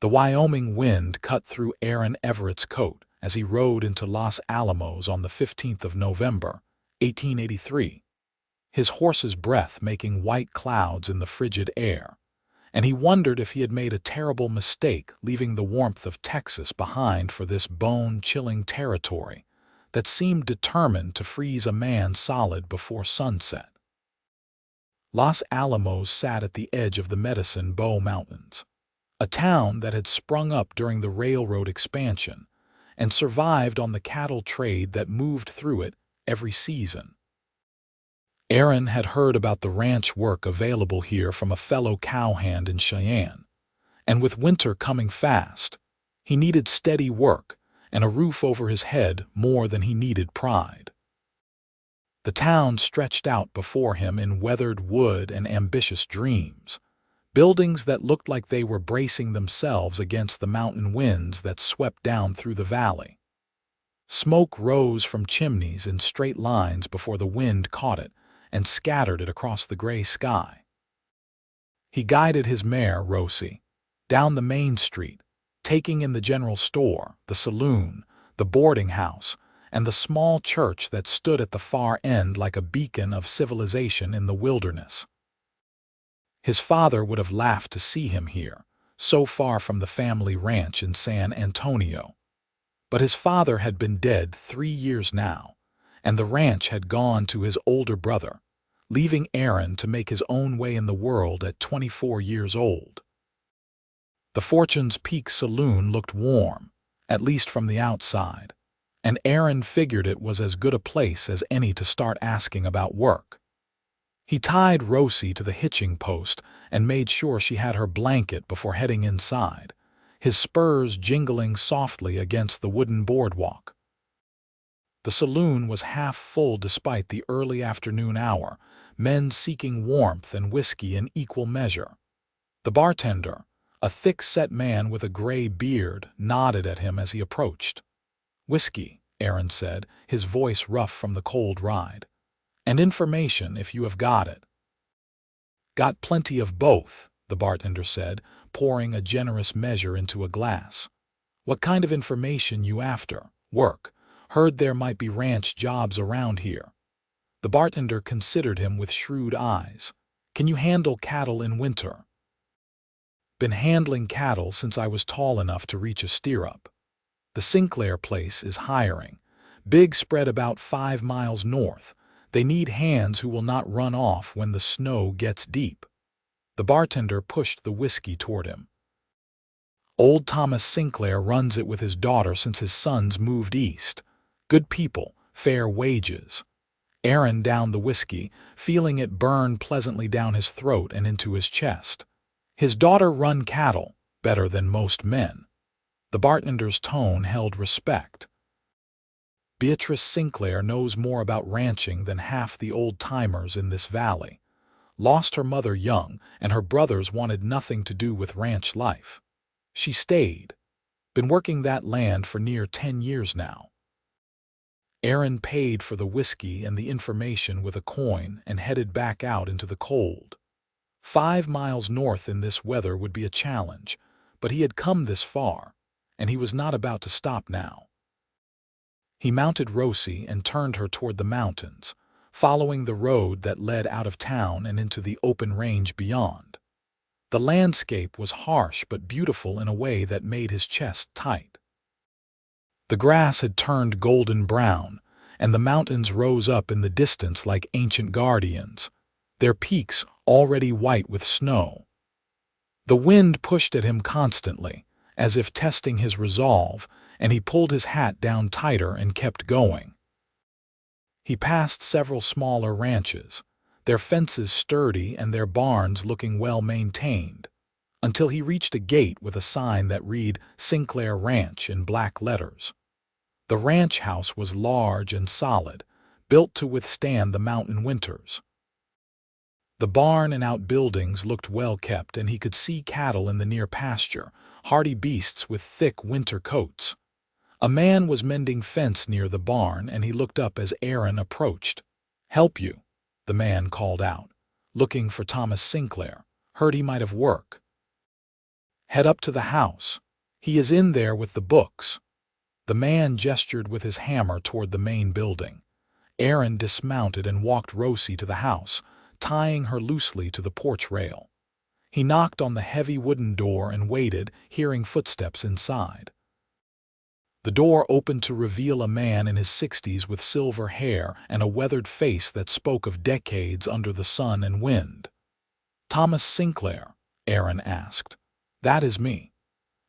The Wyoming wind cut through Aaron Everett's coat as he rode into Los Alamos on the 15th of November, 1883, his horse's breath making white clouds in the frigid air, and he wondered if he had made a terrible mistake leaving the warmth of Texas behind for this bone-chilling territory that seemed determined to freeze a man solid before sunset. Los Alamos sat at the edge of the Medicine Bow Mountains, a town that had sprung up during the railroad expansion and survived on the cattle trade that moved through it every season. Aaron had heard about the ranch work available here from a fellow cowhand in Cheyenne, and with winter coming fast, he needed steady work and a roof over his head more than he needed pride. The town stretched out before him in weathered wood and ambitious dreams, buildings that looked like they were bracing themselves against the mountain winds that swept down through the valley. Smoke rose from chimneys in straight lines before the wind caught it and scattered it across the gray sky. He guided his mare, Rosie, down the main street, taking in the general store, the saloon, the boarding house, and the small church that stood at the far end like a beacon of civilization in the wilderness. His father would have laughed to see him here, so far from the family ranch in San Antonio. But his father had been dead 3 years now, and the ranch had gone to his older brother, leaving Aaron to make his own way in the world at 24 years old. The Fortune's Peak Saloon looked warm, at least from the outside, and Aaron figured it was as good a place as any to start asking about work. He tied Rosie to the hitching post and made sure she had her blanket before heading inside, his spurs jingling softly against the wooden boardwalk. The saloon was half full despite the early afternoon hour, men seeking warmth and whiskey in equal measure. The bartender, a thick-set man with a gray beard, nodded at him as he approached. "Whiskey," Aaron said, his voice rough from the cold ride. "And information if you have got it." "Got plenty of both," the bartender said, pouring a generous measure into a glass. "What kind of information you after? Work. Heard there might be ranch jobs around here." The bartender considered him with shrewd eyes. "Can you handle cattle in winter?" "Been handling cattle since I was tall enough to reach a stirrup. The Sinclair place is hiring. Big spread about 5 miles north. They need hands who will not run off when the snow gets deep." The bartender pushed the whiskey toward him. "Old Thomas Sinclair runs it with his daughter since his sons moved east. Good people, fair wages." Aaron downed the whiskey, feeling it burn pleasantly down his throat and into his chest. "His daughter run cattle, better than most men." The bartender's tone held respect. "Beatrice Sinclair knows more about ranching than half the old-timers in this valley. Lost her mother young, and her brothers wanted nothing to do with ranch life. She stayed. Been working that land for near 10 years now." Aaron paid for the whiskey and the information with a coin and headed back out into the cold. 5 miles north in this weather would be a challenge, but he had come this far, and he was not about to stop now. He mounted Rosie and turned her toward the mountains, following the road that led out of town and into the open range beyond. The landscape was harsh but beautiful in a way that made his chest tight. The grass had turned golden brown, and the mountains rose up in the distance like ancient guardians, their peaks already white with snow. The wind pushed at him constantly, as if testing his resolve, and he pulled his hat down tighter and kept going. He passed several smaller ranches, their fences sturdy and their barns looking well maintained, until he reached a gate with a sign that read Sinclair Ranch in black letters. The ranch house was large and solid, built to withstand the mountain winters. The barn and outbuildings looked well kept, and he could see cattle in the near pasture, hardy beasts with thick winter coats. A man was mending fence near the barn, and he looked up as Aaron approached. "Help you," the man called out, looking for Thomas Sinclair. "Heard he might have work." Head up to the house. He is in there with the books." The man gestured with his hammer toward the main building. Aaron dismounted and walked Rosie to the house, tying her loosely to the porch rail. He knocked on the heavy wooden door and waited, hearing footsteps inside. The door opened to reveal a man in his 60s with silver hair and a weathered face that spoke of decades under the sun and wind. "Thomas Sinclair?" Aaron asked. "That is me.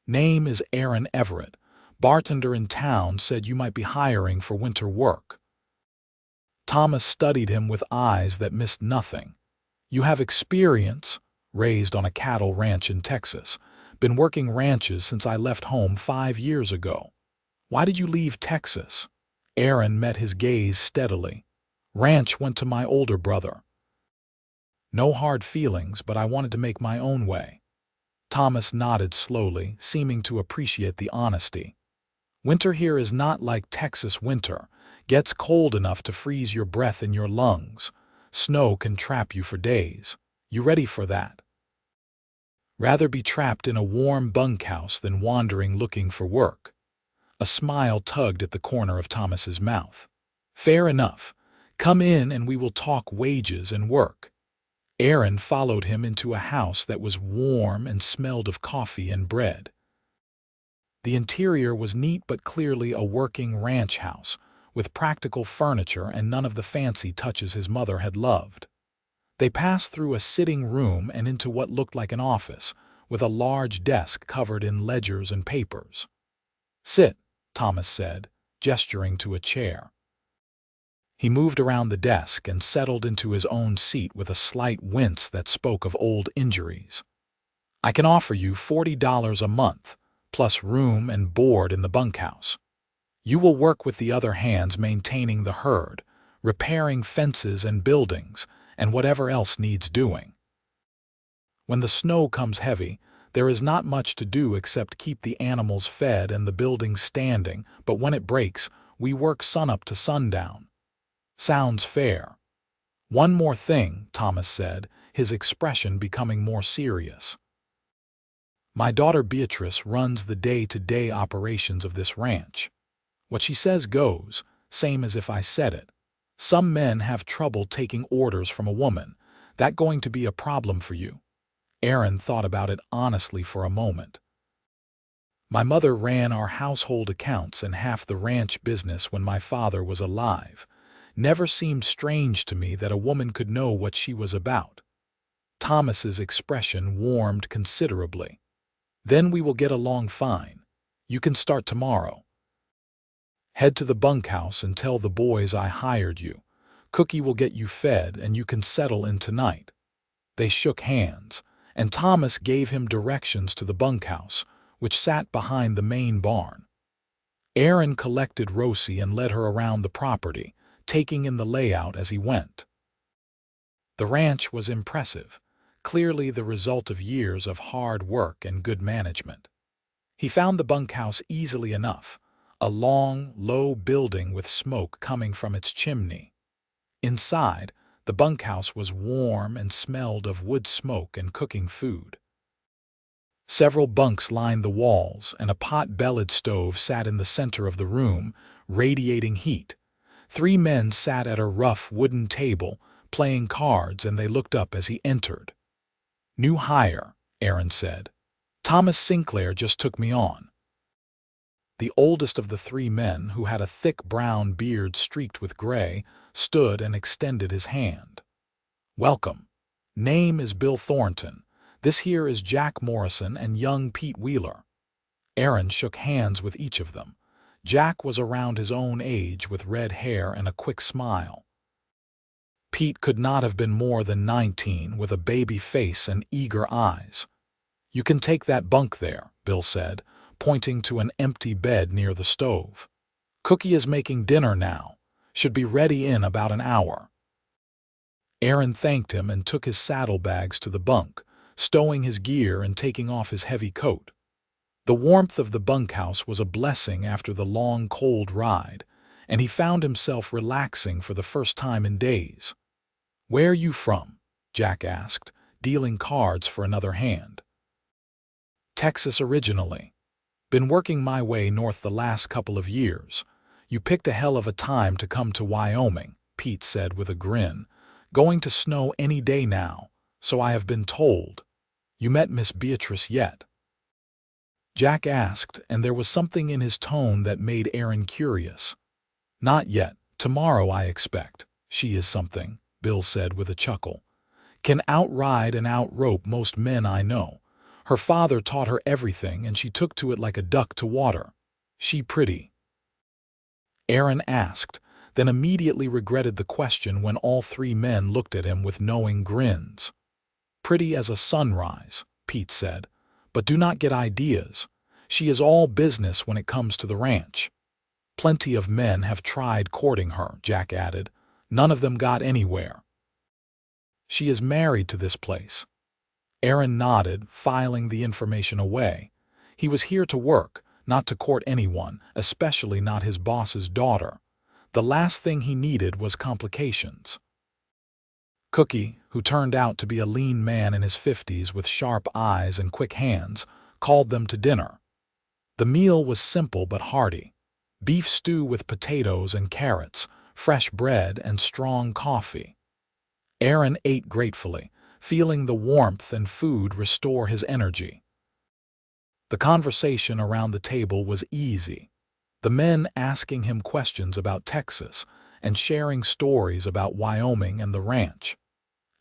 Name is Aaron Everett. Bartender in town said you might be hiring for winter work." Thomas studied him with eyes that missed nothing. "You have experience?" "Raised on a cattle ranch in Texas. Been working ranches since I left home 5 years ago." "Why did you leave Texas?" Aaron met his gaze steadily. "Ranch went to my older brother. No hard feelings, but I wanted to make my own way." Thomas nodded slowly, seeming to appreciate the honesty. "Winter here is not like Texas winter. Gets cold enough to freeze your breath in your lungs. Snow can trap you for days. You ready for that?" "Rather be trapped in a warm bunkhouse than wandering looking for work." A smile tugged at the corner of Thomas's mouth. "Fair enough. Come in and we will talk wages and work." Aaron followed him into a house that was warm and smelled of coffee and bread. The interior was neat but clearly a working ranch house, with practical furniture and none of the fancy touches his mother had loved. They passed through a sitting room and into what looked like an office, with a large desk covered in ledgers and papers. "Sit," Thomas said, gesturing to a chair. He moved around the desk and settled into his own seat with a slight wince that spoke of old injuries. "I can offer you $40 a month, plus room and board in the bunkhouse. You will work with the other hands maintaining the herd, repairing fences and buildings, and whatever else needs doing. When the snow comes heavy, there is not much to do except keep the animals fed and the buildings standing, but when it breaks, we work sunup to sundown." "Sounds fair." "One more thing," Thomas said, his expression becoming more serious. "My daughter Beatrice runs the day-to-day operations of this ranch. What she says goes, same as if I said it. Some men have trouble taking orders from a woman. That going to be a problem for you?" Aaron thought about it honestly for a moment. "My mother ran our household accounts and half the ranch business when my father was alive. Never seemed strange to me that a woman could know what she was about." Thomas's expression warmed considerably. "Then we will get along fine. You can start tomorrow. Head to the bunkhouse and tell the boys I hired you. Cookie will get you fed and you can settle in tonight." They shook hands, and Thomas gave him directions to the bunkhouse, which sat behind the main barn. Aaron collected Rosie and led her around the property, taking in the layout as he went. The ranch was impressive, clearly the result of years of hard work and good management. He found the bunkhouse easily enough, a long, low building with smoke coming from its chimney. Inside, the bunkhouse was warm and smelled of wood smoke and cooking food. Several bunks lined the walls, and a pot-bellied stove sat in the center of the room, radiating heat. 3 men sat at a rough wooden table, playing cards, and they looked up as he entered. "New hire," Aaron said. "Thomas Sinclair just took me on." The oldest of the 3 men, who had a thick brown beard streaked with gray, stood and extended his hand. "Welcome. Name is Bill Thornton. This here is Jack Morrison and young Pete Wheeler." Aaron shook hands with each of them. Jack was around his own age with red hair and a quick smile. Pete could not have been more than 19, with a baby face and eager eyes. "You can take that bunk there," Bill said, pointing to an empty bed near the stove. "Cookie is making dinner now. Should be ready in about an hour." Aaron thanked him and took his saddlebags to the bunk, stowing his gear and taking off his heavy coat. The warmth of the bunkhouse was a blessing after the long, cold ride, and he found himself relaxing for the first time in days. "Where are you from?" Jack asked, dealing cards for another hand. Texas originally. Been working my way north the last couple of years. You picked a hell of a time to come to Wyoming, Pete said with a grin. Going to snow any day now, so I have been told. You met Miss Beatrice yet? Jack asked, and there was something in his tone that made Aaron curious. Not yet. Tomorrow, I expect. She is something, Bill said with a chuckle. Can outride and outrope most men I know. Her father taught her everything, and she took to it like a duck to water. She pretty? Aaron asked, then immediately regretted the question when all three men looked at him with knowing grins. Pretty as a sunrise, Pete said, but do not get ideas. She is all business when it comes to the ranch. Plenty of men have tried courting her, Jack added. None of them got anywhere. She is married to this place. Aaron nodded, filing the information away. He was here to work, not to court anyone, especially not his boss's daughter. The last thing he needed was complications. Cookie, who turned out to be a lean man in his 50s with sharp eyes and quick hands, called them to dinner. The meal was simple but hearty. Beef stew with potatoes and carrots, fresh bread and strong coffee. Aaron ate gratefully, feeling the warmth and food restore his energy. The conversation around the table was easy, the men asking him questions about Texas and sharing stories about Wyoming and the ranch.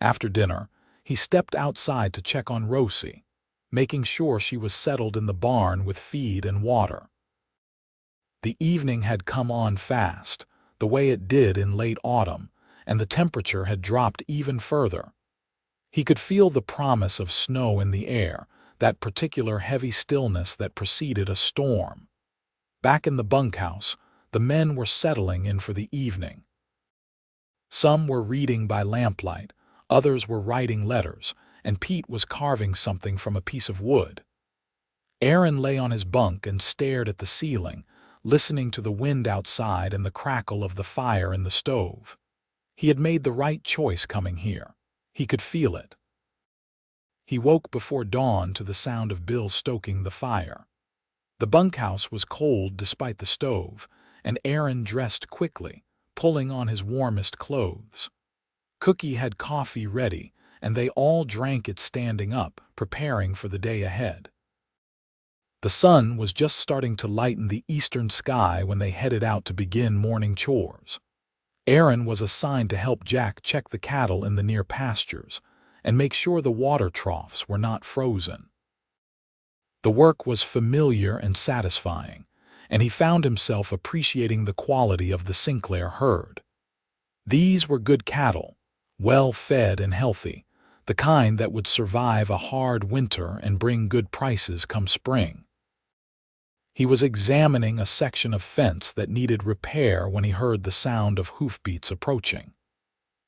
After dinner, he stepped outside to check on Rosie, making sure she was settled in the barn with feed and water. The evening had come on fast, the way it did in late autumn, and the temperature had dropped even further. He could feel the promise of snow in the air, that particular heavy stillness that preceded a storm. Back in the bunkhouse, the men were settling in for the evening. Some were reading by lamplight, others were writing letters, and Pete was carving something from a piece of wood. Aaron lay on his bunk and stared at the ceiling, listening to the wind outside and the crackle of the fire in the stove. He had made the right choice coming here. He could feel it. He woke before dawn to the sound of Bill stoking the fire. The bunkhouse was cold despite the stove, and Aaron dressed quickly, pulling on his warmest clothes. Cookie had coffee ready, and they all drank it standing up, preparing for the day ahead. The sun was just starting to lighten the eastern sky when they headed out to begin morning chores. Aaron was assigned to help Jack check the cattle in the near pastures and make sure the water troughs were not frozen. The work was familiar and satisfying, and he found himself appreciating the quality of the Sinclair herd. These were good cattle, well-fed and healthy, the kind that would survive a hard winter and bring good prices come spring. He was examining a section of fence that needed repair when he heard the sound of hoofbeats approaching.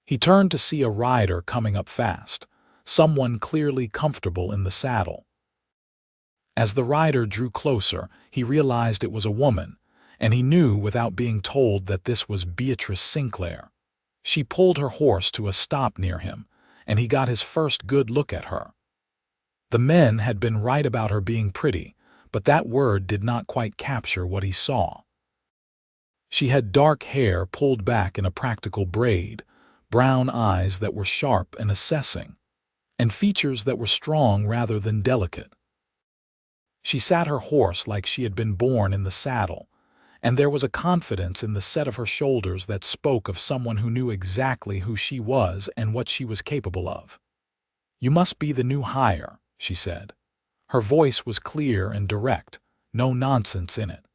He turned to see a rider coming up fast, someone clearly comfortable in the saddle. As the rider drew closer, he realized it was a woman, and he knew without being told that this was Beatrice Sinclair. She pulled her horse to a stop near him, and he got his first good look at her. The men had been right about her being pretty, but that word did not quite capture what he saw. She had dark hair pulled back in a practical braid, brown eyes that were sharp and assessing, and features that were strong rather than delicate. She sat her horse like she had been born in the saddle, and there was a confidence in the set of her shoulders that spoke of someone who knew exactly who she was and what she was capable of. "You must be the new hire," she said. Her voice was clear and direct, no nonsense in it.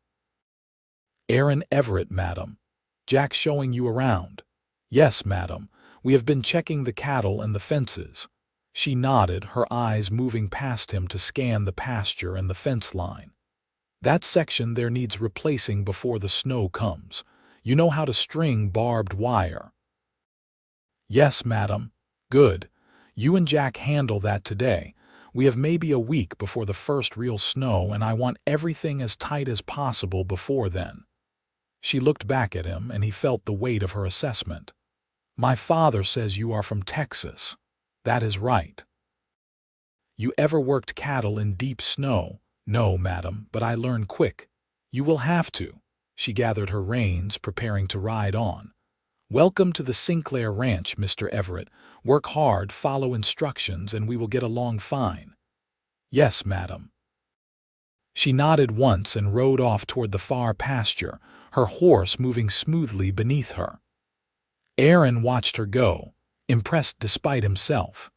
"Aaron Everett, madam. Jack showing you around." "Yes, madam. We have been checking the cattle and the fences." She nodded, her eyes moving past him to scan the pasture and the fence line. "That section there needs replacing before the snow comes. You know how to string barbed wire." "Yes, madam." "Good. You and Jack handle that today. We have maybe a week before the first real snow, and I want everything as tight as possible before then." She looked back at him, and he felt the weight of her assessment. "My father says you are from Texas." "That is right." "You ever worked cattle in deep snow?" "No, madam, but I learn quick." "You will have to." She gathered her reins, preparing to ride on. "Welcome to the Sinclair Ranch, Mr. Everett. Work hard, follow instructions, and we will get along fine." "Yes, madam." She nodded once and rode off toward the far pasture, her horse moving smoothly beneath her. Aaron watched her go, impressed despite himself.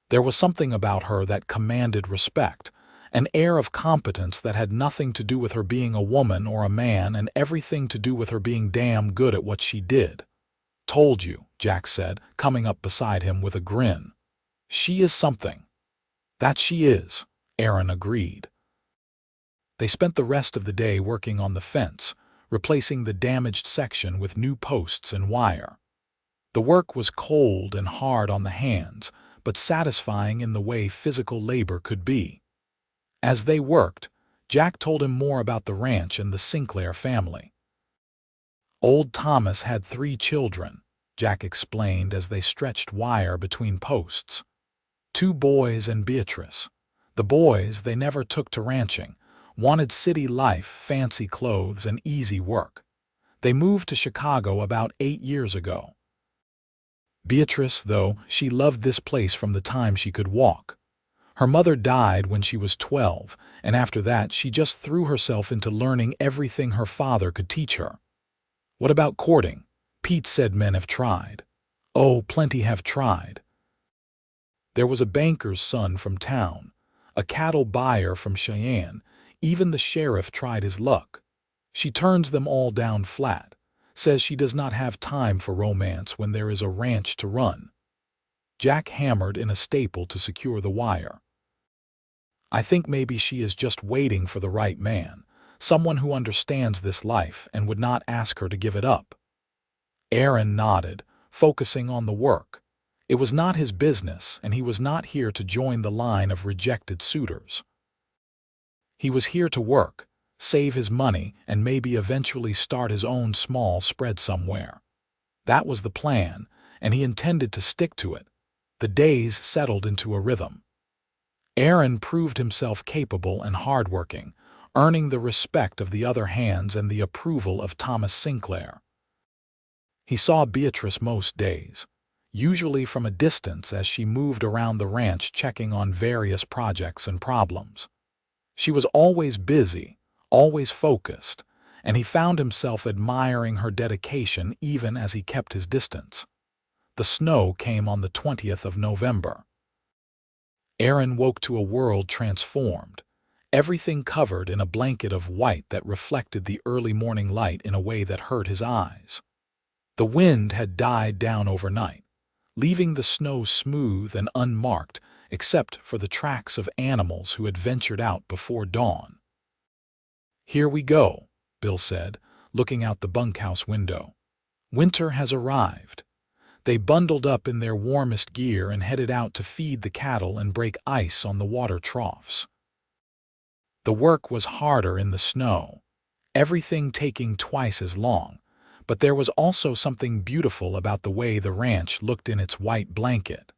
There was something about her that commanded respect, an air of competence that had nothing to do with her being a woman or a man and everything to do with her being damn good at what she did. "Told you," Jack said, coming up beside him with a grin. "She is something." "That she is," Aaron agreed. They spent the rest of the day working on the fence, replacing the damaged section with new posts and wire. The work was cold and hard on the hands, but satisfying in the way physical labor could be. As they worked, Jack told him more about the ranch and the Sinclair family. Old Thomas had 3 children, Jack explained as they stretched wire between posts. 2 boys and Beatrice. The boys they never took to ranching, wanted city life, fancy clothes, and easy work. They moved to Chicago about 8 years ago. Beatrice, though, she loved this place from the time she could walk. Her mother died when she was 12, and after that she just threw herself into learning everything her father could teach her. "What about courting?" Pete said. "Men have tried." "Oh, plenty have tried." There was a banker's son from town, a cattle buyer from Cheyenne. Even the sheriff tried his luck. She turns them all down flat, says she does not have time for romance when there is a ranch to run. Jack hammered in a staple to secure the wire. "I think maybe she is just waiting for the right man, someone who understands this life and would not ask her to give it up." Aaron nodded, focusing on the work. It was not his business, and he was not here to join the line of rejected suitors. He was here to work, save his money, and maybe eventually start his own small spread somewhere. That was the plan, and he intended to stick to it. The days settled into a rhythm. Aaron proved himself capable and hardworking, earning the respect of the other hands and the approval of Thomas Sinclair. He saw Beatrice most days, usually from a distance as she moved around the ranch checking on various projects and problems. She was always busy, always focused, and he found himself admiring her dedication even as he kept his distance. The snow came on the 20th of November. Aaron woke to a world transformed, everything covered in a blanket of white that reflected the early morning light in a way that hurt his eyes. The wind had died down overnight, leaving the snow smooth and unmarked except for the tracks of animals who had ventured out before dawn. "Here we go," Bill said, looking out the bunkhouse window. "Winter has arrived." They bundled up in their warmest gear and headed out to feed the cattle and break ice on the water troughs. The work was harder in the snow, everything taking twice as long, but there was also something beautiful about the way the ranch looked in its white blanket.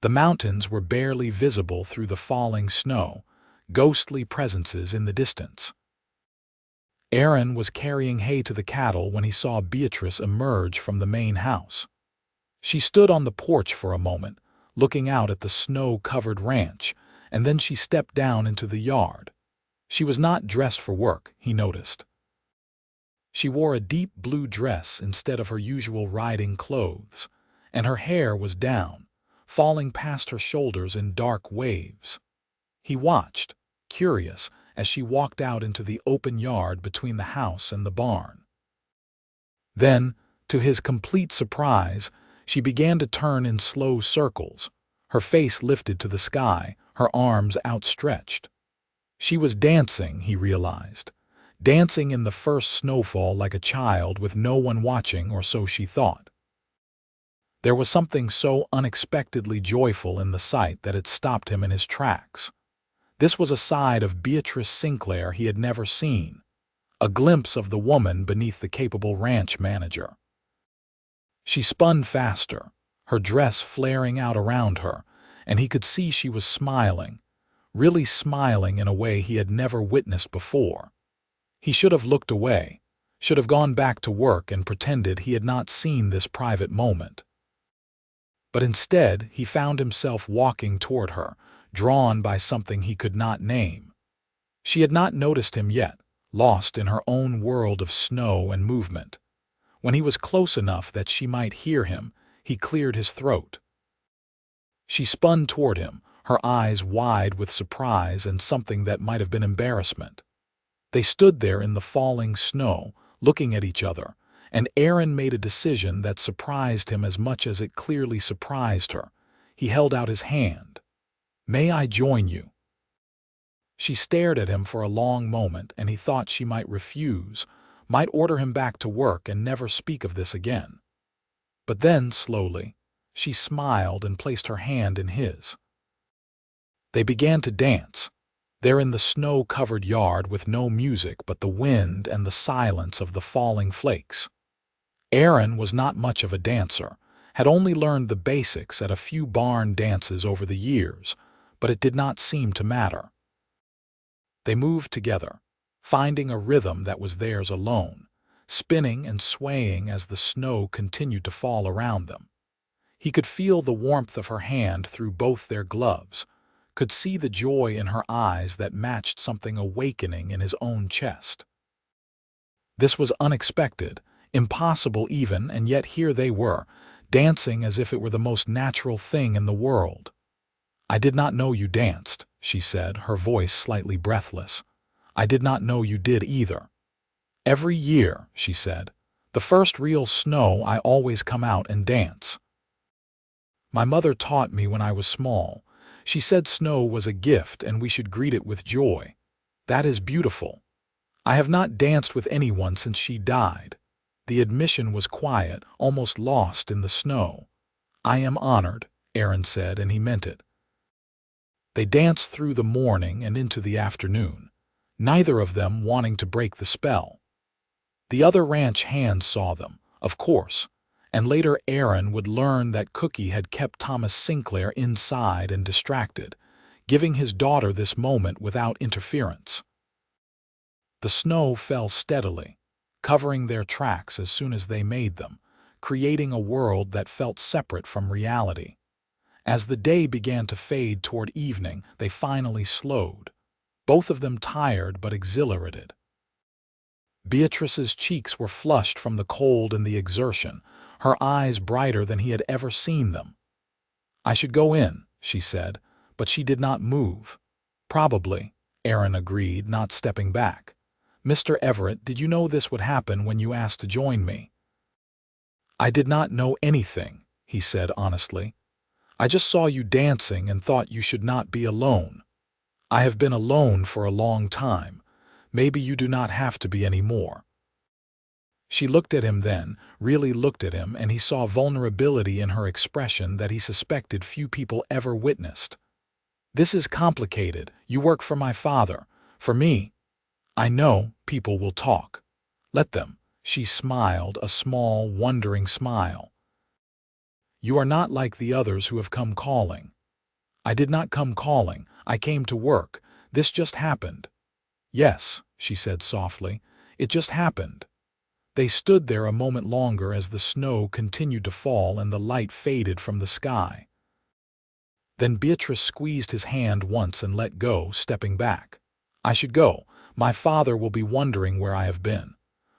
The mountains were barely visible through the falling snow, ghostly presences in the distance. Aaron was carrying hay to the cattle when he saw Beatrice emerge from the main house. She stood on the porch for a moment, looking out at the snow-covered ranch, and then she stepped down into the yard. She was not dressed for work, he noticed. She wore a deep blue dress instead of her usual riding clothes, and her hair was down, falling past her shoulders in dark waves. He watched, curious, as she walked out into the open yard between the house and the barn. Then, to his complete surprise, she began to turn in slow circles, her face lifted to the sky, her arms outstretched. She was dancing, he realized, dancing in the first snowfall like a child with no one watching, or so she thought. There was something so unexpectedly joyful in the sight that it stopped him in his tracks. This was a side of Beatrice Sinclair he had never seen, a glimpse of the woman beneath the capable ranch manager. She spun faster, her dress flaring out around her, and he could see she was smiling, really smiling in a way he had never witnessed before. He should have looked away, should have gone back to work and pretended he had not seen this private moment. But instead, he found himself walking toward her, drawn by something he could not name. She had not noticed him yet, lost in her own world of snow and movement. When he was close enough that she might hear him, he cleared his throat. She spun toward him, her eyes wide with surprise and something that might have been embarrassment. They stood there in the falling snow, looking at each other, and Aaron made a decision that surprised him as much as it clearly surprised her. He held out his hand. "May I join you?" She stared at him for a long moment, and he thought she might refuse, might order him back to work and never speak of this again. But then, slowly, she smiled and placed her hand in his. They began to dance, there in the snow-covered yard with no music but the wind and the silence of the falling flakes. Aaron was not much of a dancer, had only learned the basics at a few barn dances over the years, but it did not seem to matter. They moved together, finding a rhythm that was theirs alone, spinning and swaying as the snow continued to fall around them. He could feel the warmth of her hand through both their gloves, could see the joy in her eyes that matched something awakening in his own chest. This was unexpected, impossible even, and yet here they were, dancing as if it were the most natural thing in the world. "I did not know you danced," she said, her voice slightly breathless. "I did not know you did either." "Every year," she said, "the first real snow I always come out and dance. My mother taught me when I was small. She said snow was a gift and we should greet it with joy. That is beautiful. I have not danced with anyone since she died." The admission was quiet, almost lost in the snow. "I am honored," Aaron said, and he meant it. They danced through the morning and into the afternoon, neither of them wanting to break the spell. The other ranch hands saw them, of course, and later Aaron would learn that Cookie had kept Thomas Sinclair inside and distracted, giving his daughter this moment without interference. The snow fell steadily, covering their tracks as soon as they made them, creating a world that felt separate from reality. As the day began to fade toward evening, they finally slowed, both of them tired but exhilarated. Beatrice's cheeks were flushed from the cold and the exertion, her eyes brighter than he had ever seen them. "I should go in," she said, but she did not move. "Probably," Aaron agreed, not stepping back. "Mr. Everett, did you know this would happen when you asked to join me?" "I did not know anything," he said honestly. "I just saw you dancing and thought you should not be alone. I have been alone for a long time. Maybe you do not have to be anymore." She looked at him then, really looked at him, and he saw vulnerability in her expression that he suspected few people ever witnessed. "This is complicated. You work for my father. For me, I know people will talk. Let them." She smiled, a small, wondering smile. "You are not like the others who have come calling." "I did not come calling. I came to work. This just happened." "Yes," she said softly, "it just happened." They stood there a moment longer as the snow continued to fall and the light faded from the sky. Then Beatrice squeezed his hand once and let go, stepping back. "I should go. My father will be wondering where I have been."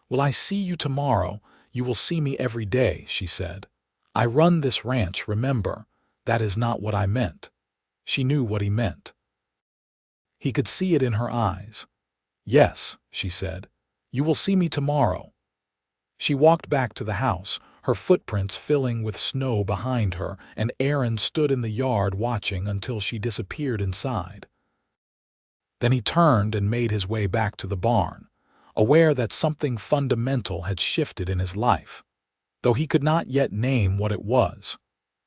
"Will I see you tomorrow? You will see me every day," she said. "I run this ranch, remember. That is not what I meant." She knew what he meant. He could see it in her eyes. "Yes," she said. "You will see me tomorrow." She walked back to the house, her footprints filling with snow behind her, and Aaron stood in the yard watching until she disappeared inside. Then he turned and made his way back to the barn, aware that something fundamental had shifted in his life, though he could not yet name what it was.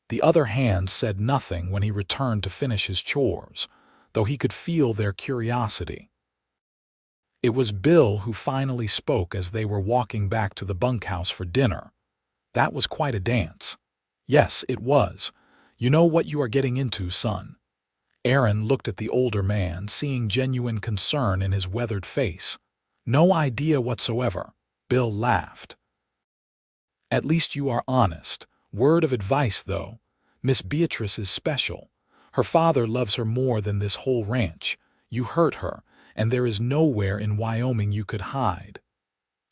The other hands said nothing when he returned to finish his chores, though he could feel their curiosity. It was Bill who finally spoke as they were walking back to the bunkhouse for dinner. "That was quite a dance." "Yes, it was. You know what you are getting into, son." Aaron looked at the older man, seeing genuine concern in his weathered face. "No idea whatsoever." Bill laughed. "At least you are honest. Word of advice, though. Miss Beatrice is special. Her father loves her more than this whole ranch. You hurt her, and there is nowhere in Wyoming you could hide."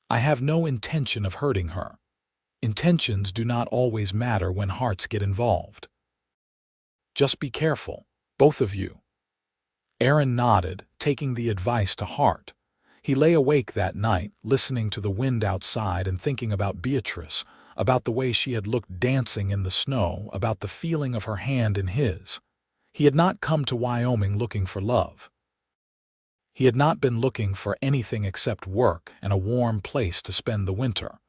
"I have no intention of hurting her." "Intentions do not always matter when hearts get involved. Just be careful, both of you." Aaron nodded, taking the advice to heart. He lay awake that night, listening to the wind outside and thinking about Beatrice, about the way she had looked dancing in the snow, about the feeling of her hand in his. He had not come to Wyoming looking for love. He had not been looking for anything except work and a warm place to spend the winter.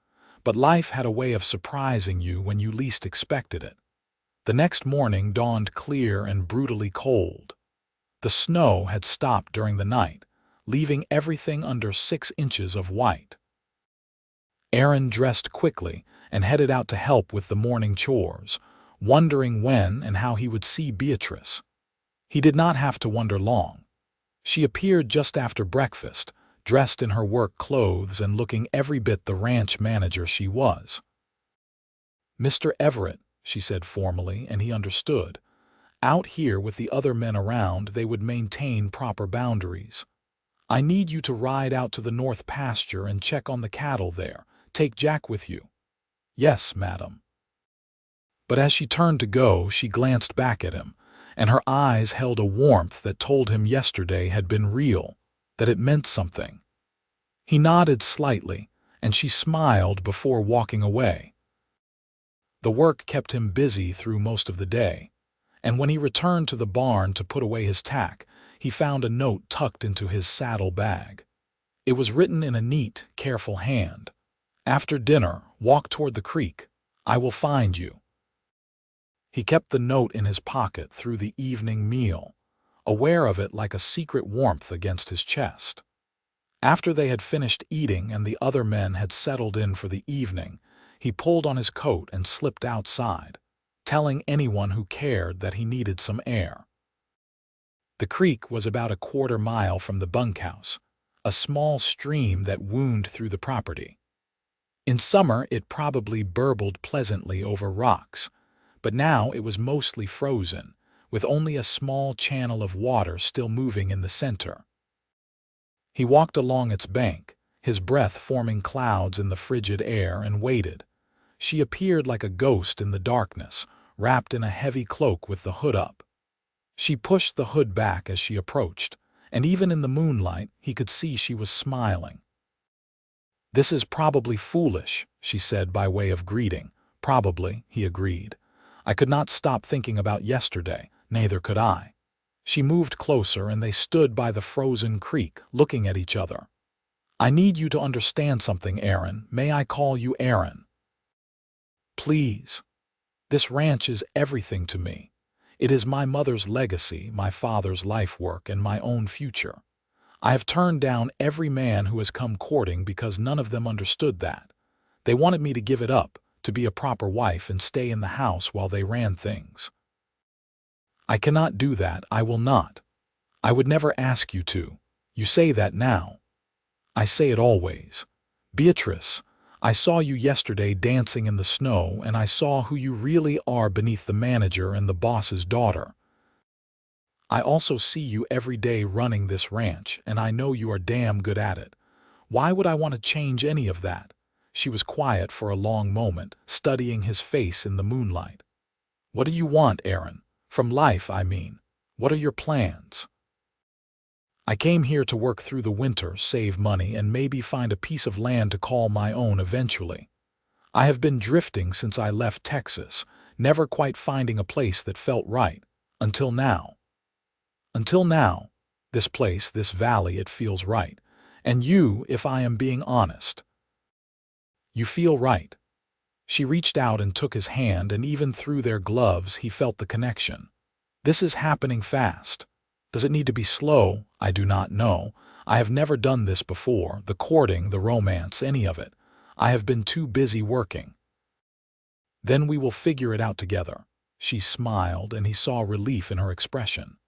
But life had a way of surprising you when you least expected it. The next morning dawned clear and brutally cold. The snow had stopped during the night, leaving everything under 6 inches of white. Aaron dressed quickly and headed out to help with the morning chores, wondering when and how he would see Beatrice. He did not have to wonder long. She appeared just after breakfast, dressed in her work clothes and looking every bit the ranch manager she was. "Mr. Everett," she said formally, and he understood. Out here with the other men around, they would maintain proper boundaries. "I need you to ride out to the north pasture and check on the cattle there. Take Jack with you." "Yes, madam." But as she turned to go, she glanced back at him, and her eyes held a warmth that told him yesterday had been real, that it meant something. He nodded slightly, and she smiled before walking away. The work kept him busy through most of the day, and when he returned to the barn to put away his tack, he found a note tucked into his saddle bag. It was written in a neat, careful hand. "After dinner, walk toward the creek. I will find you." He kept the note in his pocket through the evening meal, aware of it like a secret warmth against his chest. After they had finished eating and the other men had settled in for the evening, he pulled on his coat and slipped outside, telling anyone who cared that he needed some air. The creek was about a quarter-mile from the bunkhouse, a small stream that wound through the property. In summer it probably burbled pleasantly over rocks, but now it was mostly frozen, with only a small channel of water still moving in the center. He walked along its bank, his breath forming clouds in the frigid air, and waited. She appeared like a ghost in the darkness, wrapped in a heavy cloak with the hood up. She pushed the hood back as she approached, and even in the moonlight he could see she was smiling. "This is probably foolish," she said by way of greeting. "Probably," he agreed. "I could not stop thinking about yesterday, neither could I." She moved closer and they stood by the frozen creek, looking at each other. "I need you to understand something, Aaron. May I call you Aaron?" "Please. This ranch is everything to me. It is my mother's legacy, my father's life work, and my own future. I have turned down every man who has come courting because none of them understood that. They wanted me to give it up, to be a proper wife and stay in the house while they ran things. I cannot do that. I will not. I would never ask you to. You say that now. I say it always. Beatrice, I saw you yesterday dancing in the snow, and I saw who you really are beneath the manager and the boss's daughter. I also see you every day running this ranch, and I know you are damn good at it. Why would I want to change any of that?" She was quiet for a long moment, studying his face in the moonlight. "What do you want, Aaron? From life, I mean. What are your plans?" "I came here to work through the winter, save money, and maybe find a piece of land to call my own eventually. I have been drifting since I left Texas, never quite finding a place that felt right, until now. Until now, this place, this valley, it feels right. And you, if I am being honest. You feel right." She reached out and took his hand, and even through their gloves he felt the connection. "This is happening fast. Does it need to be slow? I do not know. I have never done this before, the courting, the romance, any of it. I have been too busy working." "Then we will figure it out together. She smiled, and he saw relief in her expression.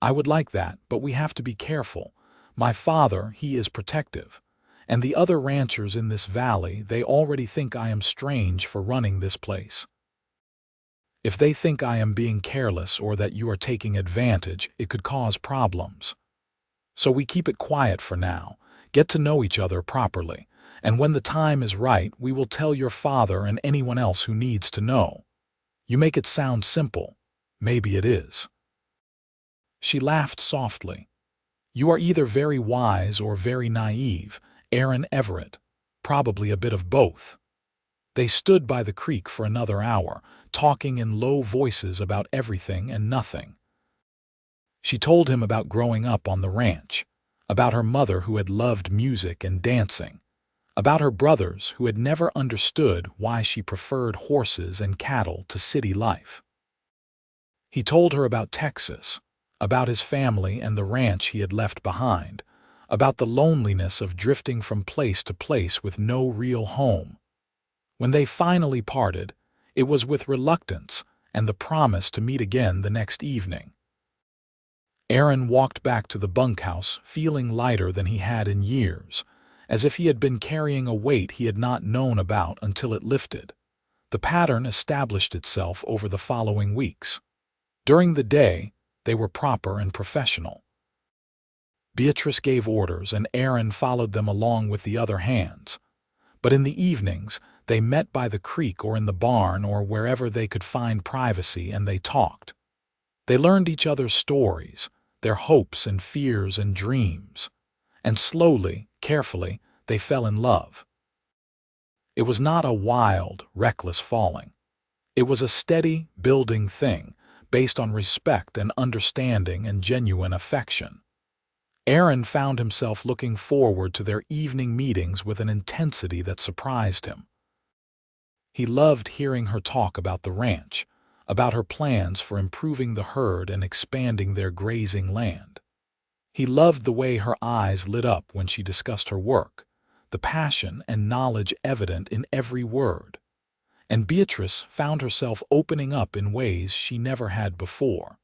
"I would like that, but we have to be careful. My father, he is protective. And the other ranchers in this valley, they already think I am strange for running this place. If they think I am being careless or that you are taking advantage, it could cause problems. So we keep it quiet for now, get to know each other properly, and when the time is right, we will tell your father and anyone else who needs to know. You make it sound simple. Maybe it is." She laughed softly. "You are either very wise or very naive, Aaron Everett. Probably a bit of both." They stood by the creek for another hour, talking in low voices about everything and nothing. She told him about growing up on the ranch, about her mother who had loved music and dancing, about her brothers who had never understood why she preferred horses and cattle to city life. He told her about Texas, about his family and the ranch he had left behind, about the loneliness of drifting from place to place with no real home. When they finally parted, it was with reluctance and the promise to meet again the next evening. Aaron walked back to the bunkhouse feeling lighter than he had in years, as if he had been carrying a weight he had not known about until it lifted. The pattern established itself over the following weeks. During the day, they were proper and professional. Beatrice gave orders and Aaron followed them along with the other hands. But in the evenings, they met by the creek or in the barn or wherever they could find privacy, and they talked. They learned each other's stories, their hopes and fears and dreams. And slowly, carefully, they fell in love. It was not a wild, reckless falling. It was a steady, building thing, based on respect and understanding and genuine affection. Aaron found himself looking forward to their evening meetings with an intensity that surprised him. He loved hearing her talk about the ranch, about her plans for improving the herd and expanding their grazing land. He loved the way her eyes lit up when she discussed her work, the passion and knowledge evident in every word. And Beatrice found herself opening up in ways she never had before.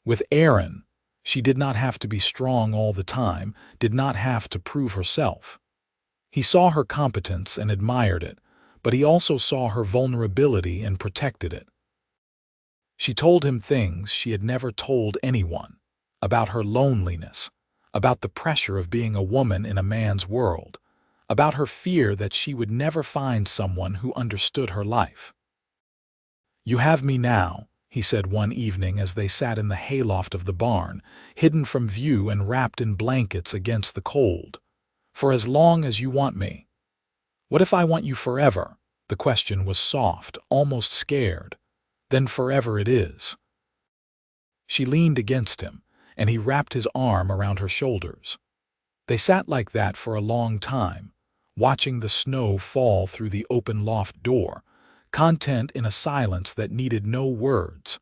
With Aaron, she did not have to be strong all the time, did not have to prove herself. He saw her competence and admired it, but he also saw her vulnerability and protected it. She told him things she had never told anyone, about her loneliness, about the pressure of being a woman in a man's world, about her fear that she would never find someone who understood her life. "You have me now," he said one evening as they sat in the hayloft of the barn, hidden from view and wrapped in blankets against the cold. "For as long as you want me." "What if I want you forever?" The question was soft, almost scared. "Then forever it is." She leaned against him, and he wrapped his arm around her shoulders. They sat like that for a long time, watching the snow fall through the open loft door, content in a silence that needed no words.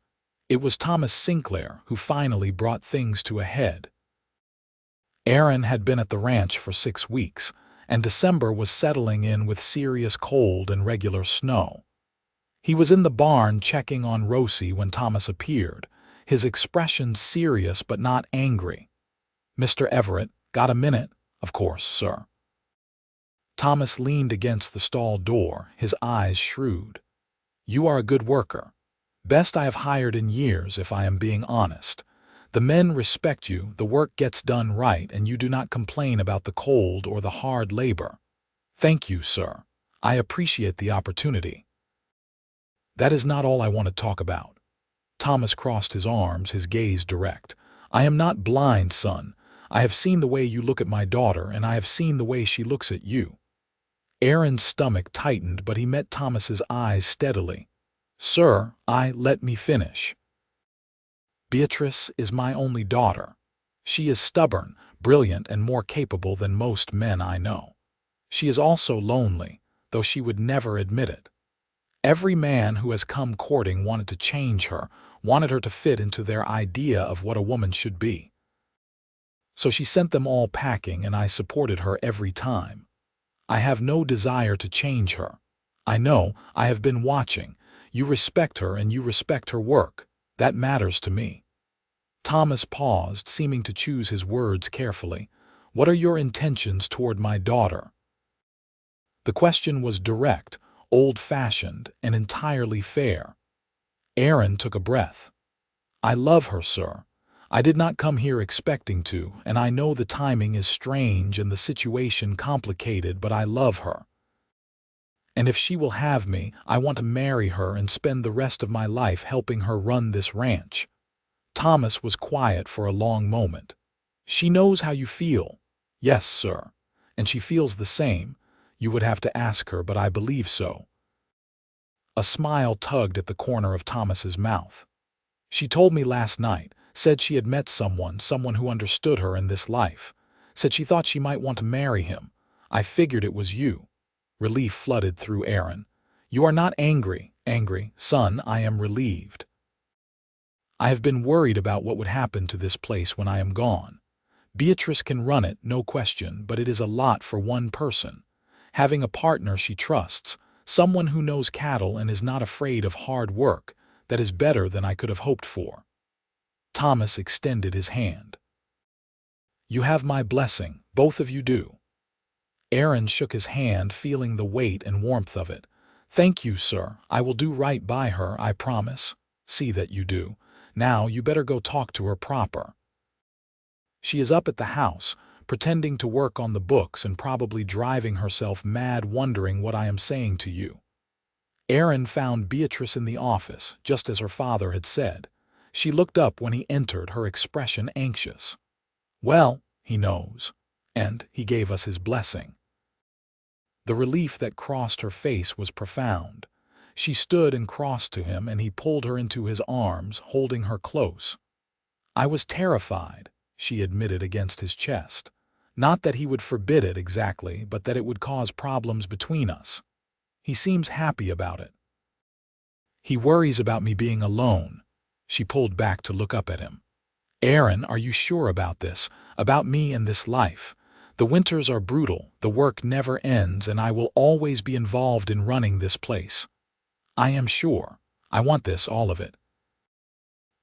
It was Thomas Sinclair who finally brought things to a head. Aaron had been at the ranch for 6 weeks, and December was settling in with serious cold and regular snow. He was in the barn checking on Rosie when Thomas appeared, his expression serious but not angry. "Mr. Everett, got a minute?" "Of course, sir." Thomas leaned against the stall door, his eyes shrewd. "You are a good worker. Best I have hired in years, if I am being honest. The men respect you, the work gets done right, and you do not complain about the cold or the hard labor." "Thank you, sir. I appreciate the opportunity." "That is not all I want to talk about." Thomas crossed his arms, his gaze direct. "I am not blind, son. I have seen the way you look at my daughter, and I have seen the way she looks at you." Aaron's stomach tightened, but he met Thomas's eyes steadily. "Sir, let me finish. Beatrice is my only daughter. She is stubborn, brilliant, and more capable than most men I know. She is also lonely, though she would never admit it. Every man who has come courting wanted to change her, wanted her to fit into their idea of what a woman should be. So she sent them all packing, and I supported her every time. I have no desire to change her. I know, I have been watching. You respect her and you respect her work. That matters to me." Thomas paused, seeming to choose his words carefully. "What are your intentions toward my daughter?" The question was direct, old-fashioned, and entirely fair. Aaron took a breath. "I love her, sir. I did not come here expecting to, and I know the timing is strange and the situation complicated, but I love her. And if she will have me, I want to marry her and spend the rest of my life helping her run this ranch." Thomas was quiet for a long moment. "She knows how you feel." "Yes, sir. And she feels the same. You would have to ask her, but I believe so." A smile tugged at the corner of Thomas's mouth. "She told me last night, said she had met someone who understood her in this life. Said she thought she might want to marry him. I figured it was you." Relief flooded through Aaron. "You are not angry, son, I am relieved. I have been worried about what would happen to this place when I am gone. Beatrice can run it, no question, but it is a lot for one person. Having a partner she trusts, someone who knows cattle and is not afraid of hard work, that is better than I could have hoped for." Thomas extended his hand. "You have my blessing, both of you do." Aaron shook his hand, feeling the weight and warmth of it. "Thank you, sir. I will do right by her, I promise." "See that you do. Now you better go talk to her proper. She is up at the house, pretending to work on the books and probably driving herself mad wondering what I am saying to you." Aaron found Beatrice in the office, just as her father had said. She looked up when he entered, her expression anxious. "Well, he knows. And he gave us his blessing." The relief that crossed her face was profound. She stood and crossed to him, and he pulled her into his arms, holding her close. "I was terrified," she admitted against his chest. "Not that he would forbid it exactly, but that it would cause problems between us. He seems happy about it." "He worries about me being alone." She pulled back to look up at him. "Aaron, are you sure about this? About me and this life? The winters are brutal, the work never ends, and I will always be involved in running this place. I am sure. I want this, all of it.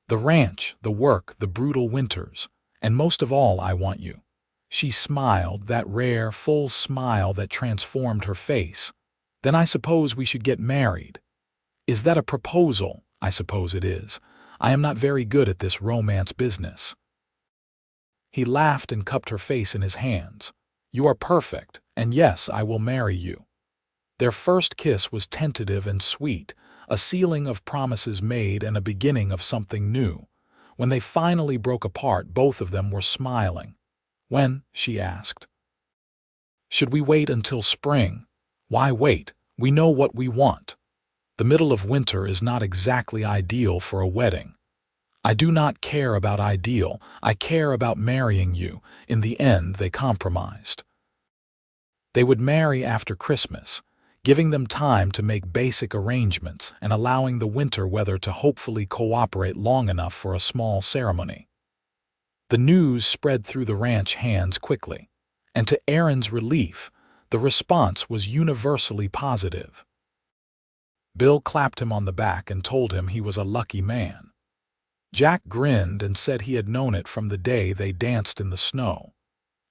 The ranch, the work, the brutal winters. And most of all, I want you." She smiled, that rare, full smile that transformed her face. "Then I suppose we should get married." "Is that a proposal?" "I suppose it is. I am not very good at this romance business." He laughed and cupped her face in his hands. "You are perfect, and yes, I will marry you." Their first kiss was tentative and sweet, a sealing of promises made and a beginning of something new. When they finally broke apart, both of them were smiling. "When?" she asked. "Should we wait until spring?" "Why wait? We know what we want. The middle of winter is not exactly ideal for a wedding." "I do not care about ideal. I care about marrying you." In the end, they compromised. They would marry after Christmas, giving them time to make basic arrangements and allowing the winter weather to hopefully cooperate long enough for a small ceremony. The news spread through the ranch hands quickly, and to Aaron's relief, the response was universally positive. Bill clapped him on the back and told him he was a lucky man. Jack grinned and said he had known it from the day they danced in the snow.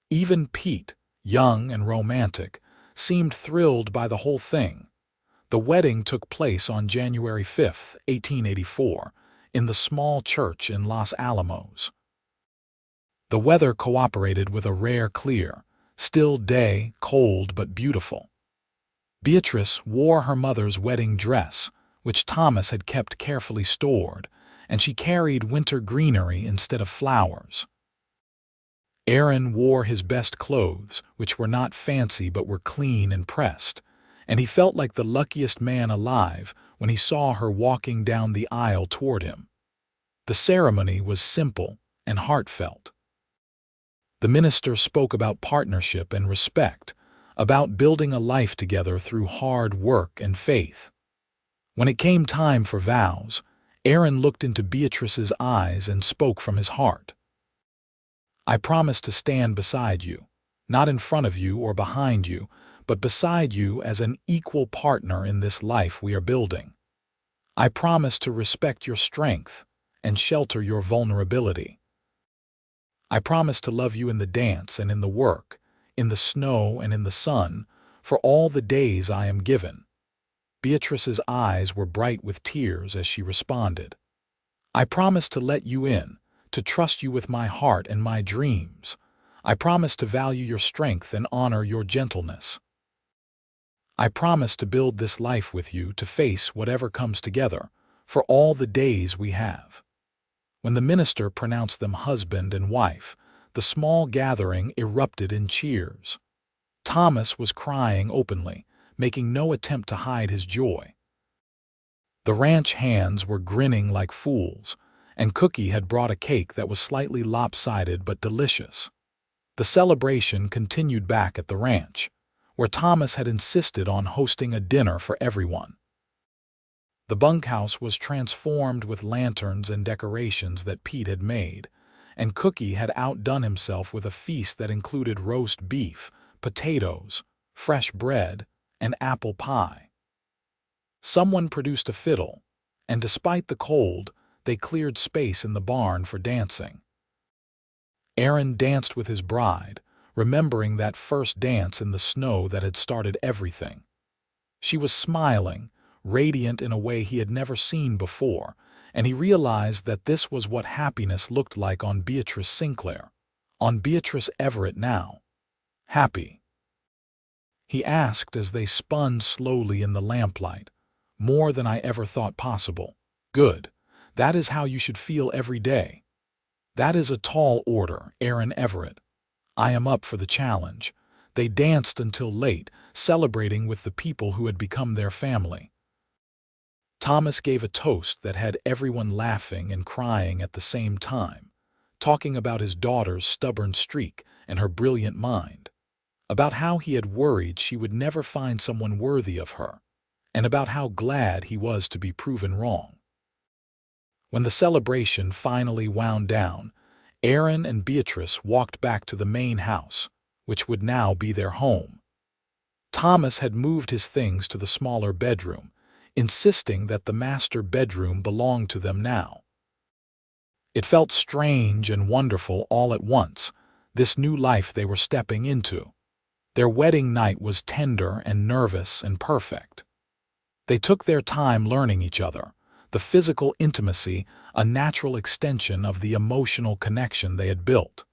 Even Pete, young and romantic, seemed thrilled by the whole thing. The wedding took place on January 5, 1884, in the small church in Los Alamos. The weather cooperated with a rare clear, still day, cold but beautiful. Beatrice wore her mother's wedding dress, which Thomas had kept carefully stored, and she carried winter greenery instead of flowers. Aaron wore his best clothes, which were not fancy but were clean and pressed, and he felt like the luckiest man alive when he saw her walking down the aisle toward him. The ceremony was simple and heartfelt. The minister spoke about partnership and respect, about building a life together through hard work and faith. When it came time for vows, Aaron looked into Beatrice's eyes and spoke from his heart. "I promise to stand beside you, not in front of you or behind you, but beside you as an equal partner in this life we are building. I promise to respect your strength and shelter your vulnerability. I promise to love you in the dance and in the work, in the snow and in the sun, for all the days I am given." Beatrice's eyes were bright with tears as she responded. "I promise to let you in, to trust you with my heart and my dreams. I promise to value your strength and honor your gentleness. I promise to build this life with you, to face whatever comes together, for all the days we have." When the minister pronounced them husband and wife, the small gathering erupted in cheers. Thomas was crying openly, making no attempt to hide his joy. The ranch hands were grinning like fools, and Cookie had brought a cake that was slightly lopsided but delicious. The celebration continued back at the ranch, where Thomas had insisted on hosting a dinner for everyone. The bunkhouse was transformed with lanterns and decorations that Pete had made, and Cookie had outdone himself with a feast that included roast beef, potatoes, fresh bread, and apple pie. Someone produced a fiddle, and despite the cold, they cleared space in the barn for dancing. Aaron danced with his bride, remembering that first dance in the snow that had started everything. She was smiling, radiant in a way he had never seen before, and he realized that this was what happiness looked like on Beatrice Sinclair, on Beatrice Everett now. Happy? He asked as they spun slowly in the lamplight. "More than I ever thought possible." "Good. That is how you should feel every day." "That is a tall order, Aaron Everett. I am up for the challenge." They danced until late, celebrating with the people who had become their family. Thomas gave a toast that had everyone laughing and crying at the same time, talking about his daughter's stubborn streak and her brilliant mind, about how he had worried she would never find someone worthy of her, and about how glad he was to be proven wrong. When the celebration finally wound down, Aaron and Beatrice walked back to the main house, which would now be their home. Thomas had moved his things to the smaller bedroom, insisting that the master bedroom belonged to them now. It felt strange and wonderful all at once, this new life they were stepping into. Their wedding night was tender and nervous and perfect. They took their time learning each other, the physical intimacy a natural extension of the emotional connection they had built.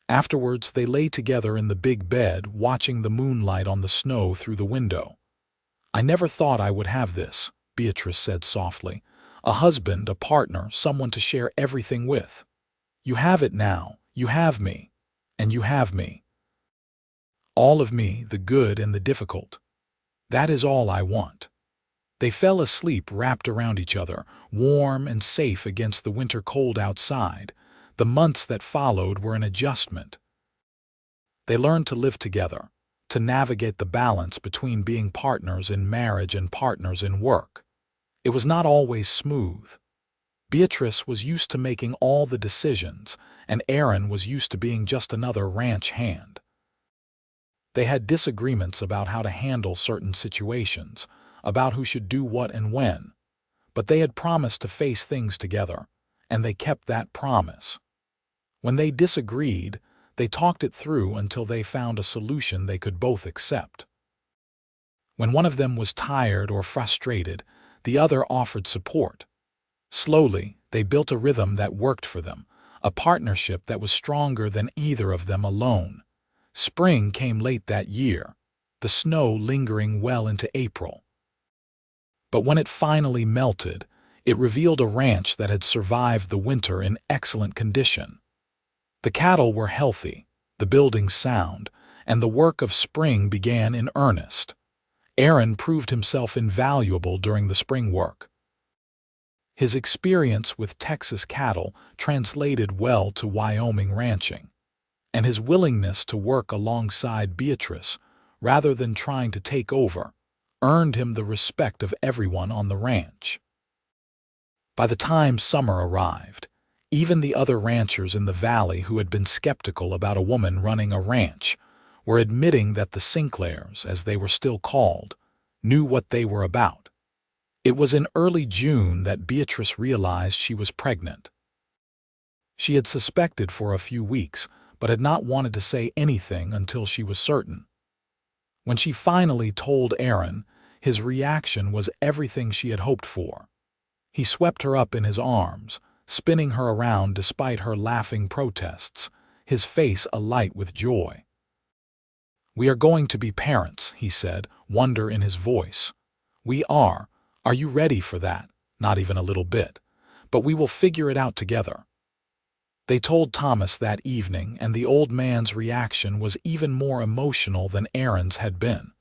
Afterwards, they lay together in the big bed, watching the moonlight on the snow through the window. "I never thought I would have this," Beatrice said softly. "A husband, a partner, someone to share everything with. You have it now. You have me. And you have me. All of me, the good and the difficult. That is all I want." They fell asleep wrapped around each other, warm and safe against the winter cold outside. The months that followed were an adjustment. They learned to live together, to navigate the balance between being partners in marriage and partners in work. It was not always smooth. Beatrice was used to making all the decisions, and Aaron was used to being just another ranch hand. They had disagreements about how to handle certain situations, about who should do what and when, but they had promised to face things together, and they kept that promise. When they disagreed, they talked it through until they found a solution they could both accept. When one of them was tired or frustrated, the other offered support. Slowly, they built a rhythm that worked for them, a partnership that was stronger than either of them alone. Spring came late that year, the snow lingering well into April. But when it finally melted, it revealed a ranch that had survived the winter in excellent condition. The cattle were healthy, the buildings sound, and the work of spring began in earnest. Aaron proved himself invaluable during the spring work. His experience with Texas cattle translated well to Wyoming ranching, and his willingness to work alongside Beatrice, rather than trying to take over, earned him the respect of everyone on the ranch. By the time summer arrived, even the other ranchers in the valley who had been skeptical about a woman running a ranch were admitting that the Sinclairs, as they were still called, knew what they were about. It was in early June that Beatrice realized she was pregnant. She had suspected for a few weeks, but had not wanted to say anything until she was certain. When she finally told Aaron, his reaction was everything she had hoped for. He swept her up in his arms, spinning her around despite her laughing protests, his face alight with joy. "We are going to be parents," he said, wonder in his voice. "We are. Are you ready for that?" "Not even a little bit. But we will figure it out together." They told Thomas that evening, and the old man's reaction was even more emotional than Aaron's had been.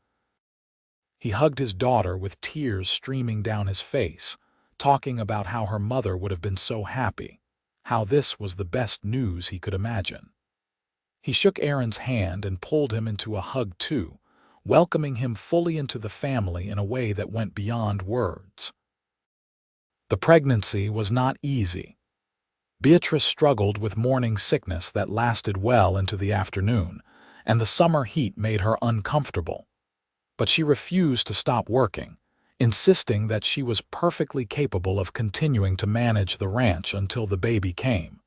He hugged his daughter with tears streaming down his face, talking about how her mother would have been so happy, how this was the best news he could imagine. He shook Aaron's hand and pulled him into a hug too, welcoming him fully into the family in a way that went beyond words. The pregnancy was not easy. Beatrice struggled with morning sickness that lasted well into the afternoon, and the summer heat made her uncomfortable. But she refused to stop working, insisting that she was perfectly capable of continuing to manage the ranch until the baby came.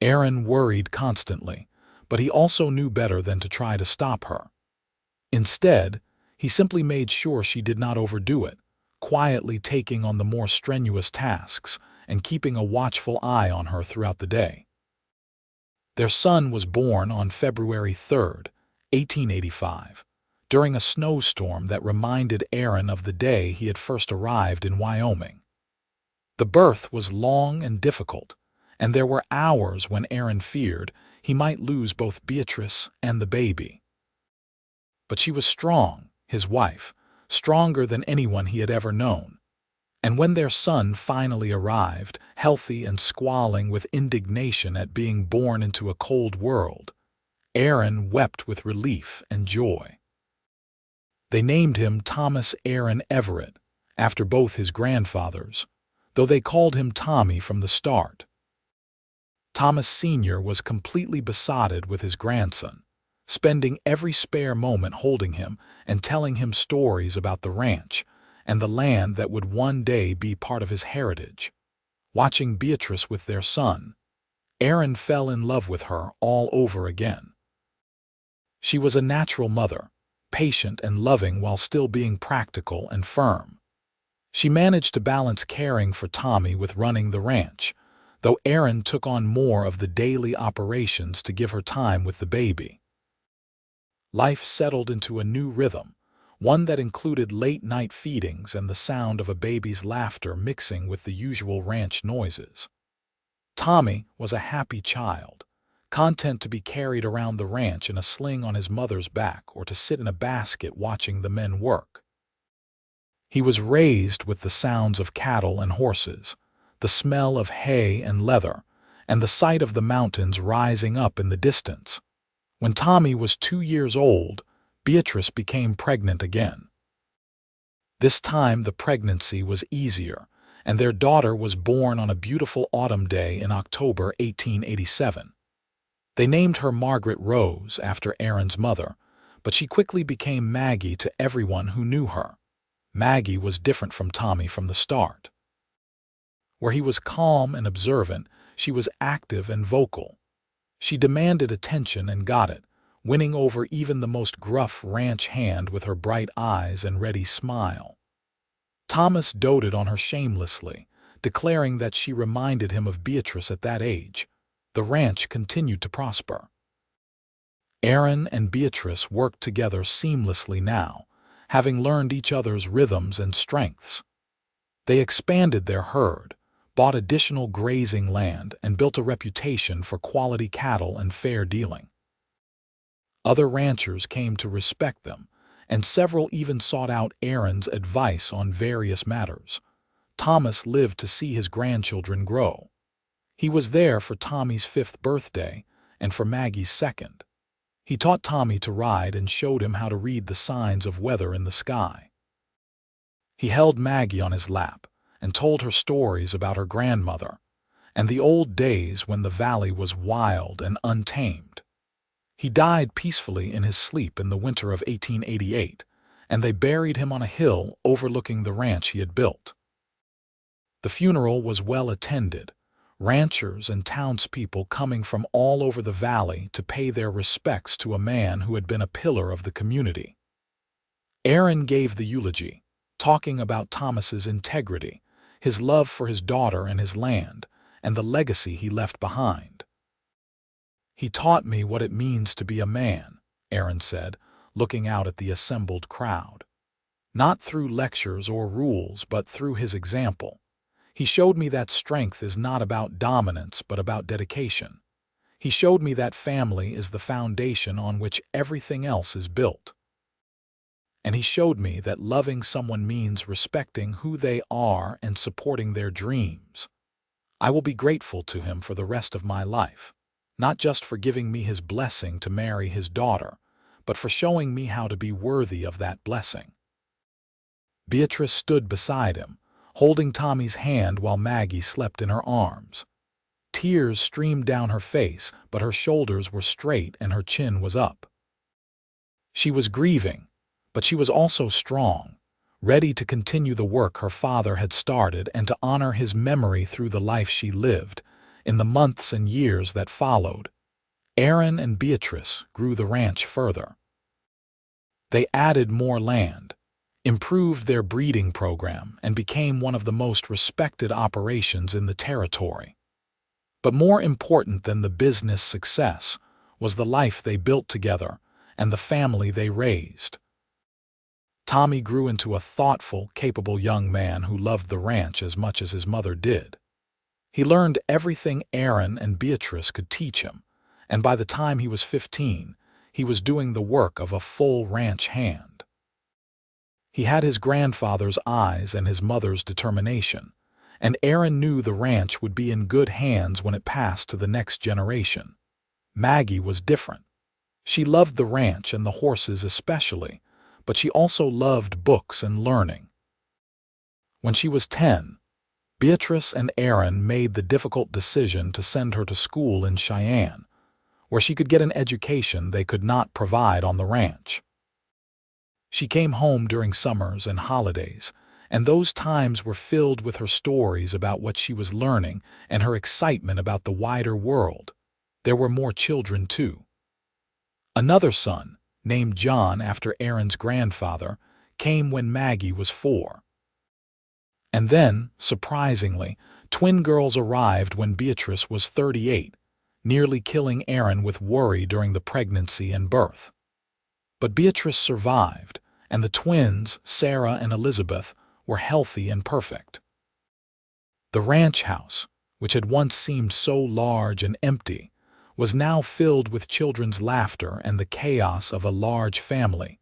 Aaron worried constantly, but he also knew better than to try to stop her. Instead, he simply made sure she did not overdo it, quietly taking on the more strenuous tasks and keeping a watchful eye on her throughout the day. Their son was born on February 3rd, 1885, during a snowstorm that reminded Aaron of the day he had first arrived in Wyoming. The birth was long and difficult, and there were hours when Aaron feared he might lose both Beatrice and the baby. But she was strong, his wife, stronger than anyone he had ever known. And when their son finally arrived, healthy and squalling with indignation at being born into a cold world, Aaron wept with relief and joy. They named him Thomas Aaron Everett, after both his grandfathers, though they called him Tommy from the start. Thomas Sr. was completely besotted with his grandson, spending every spare moment holding him and telling him stories about the ranch and the land that would one day be part of his heritage. Watching Beatrice with their son, Aaron fell in love with her all over again. She was a natural mother, patient and loving while still being practical and firm. She managed to balance caring for Tommy with running the ranch, though Aaron took on more of the daily operations to give her time with the baby. Life settled into a new rhythm, one that included late-night feedings and the sound of a baby's laughter mixing with the usual ranch noises. Tommy was a happy child, content to be carried around the ranch in a sling on his mother's back or to sit in a basket watching the men work. He was raised with the sounds of cattle and horses, the smell of hay and leather, and the sight of the mountains rising up in the distance. When Tommy was 2 years old, Beatrice became pregnant again. This time the pregnancy was easier, and their daughter was born on a beautiful autumn day in October 1887. They named her Margaret Rose after Aaron's mother, but she quickly became Maggie to everyone who knew her. Maggie was different from Tommy from the start. Where he was calm and observant, she was active and vocal. She demanded attention and got it, winning over even the most gruff ranch hand with her bright eyes and ready smile. Thomas doted on her shamelessly, declaring that she reminded him of Beatrice at that age. The ranch continued to prosper. Aaron and Beatrice worked together seamlessly now, having learned each other's rhythms and strengths. They expanded their herd, bought additional grazing land, and built a reputation for quality cattle and fair dealing. Other ranchers came to respect them, and several even sought out Aaron's advice on various matters. Thomas lived to see his grandchildren grow. He was there for Tommy's 5th birthday and for Maggie's 2nd. He taught Tommy to ride and showed him how to read the signs of weather in the sky. He held Maggie on his lap and told her stories about her grandmother and the old days when the valley was wild and untamed. He died peacefully in his sleep in the winter of 1888, and they buried him on a hill overlooking the ranch he had built. The funeral was well attended, ranchers and townspeople coming from all over the valley to pay their respects to a man who had been a pillar of the community. Aaron gave the eulogy, talking about Thomas's integrity, his love for his daughter and his land, and the legacy he left behind. "He taught me what it means to be a man," Aaron said, looking out at the assembled crowd. "Not through lectures or rules, but through his example. He showed me that strength is not about dominance, but about dedication. He showed me that family is the foundation on which everything else is built. And he showed me that loving someone means respecting who they are and supporting their dreams. I will be grateful to him for the rest of my life, not just for giving me his blessing to marry his daughter, but for showing me how to be worthy of that blessing." Beatrice stood beside him, holding Tommy's hand while Maggie slept in her arms. Tears streamed down her face, but her shoulders were straight and her chin was up. She was grieving, but she was also strong, ready to continue the work her father had started and to honor his memory through the life she lived. In the months and years that followed, Aaron and Beatrice grew the ranch further. They added more land, improved their breeding program, and became one of the most respected operations in the territory. But more important than the business success was the life they built together and the family they raised. Tommy grew into a thoughtful, capable young man who loved the ranch as much as his mother did. He learned everything Aaron and Beatrice could teach him, and by the time he was 15, he was doing the work of a full ranch hand. He had his grandfather's eyes and his mother's determination, and Aaron knew the ranch would be in good hands when it passed to the next generation. Maggie was different. She loved the ranch and the horses especially, but she also loved books and learning. When she was 10, Beatrice and Aaron made the difficult decision to send her to school in Cheyenne, where she could get an education they could not provide on the ranch. She came home during summers and holidays, and those times were filled with her stories about what she was learning and her excitement about the wider world. There were more children, too. Another son, named John after Aaron's grandfather, came when Maggie was 4. And then, surprisingly, twin girls arrived when Beatrice was 38, nearly killing Aaron with worry during the pregnancy and birth. But Beatrice survived, and the twins, Sarah and Elizabeth, were healthy and perfect. The ranch house, which had once seemed so large and empty, was now filled with children's laughter and the chaos of a large family.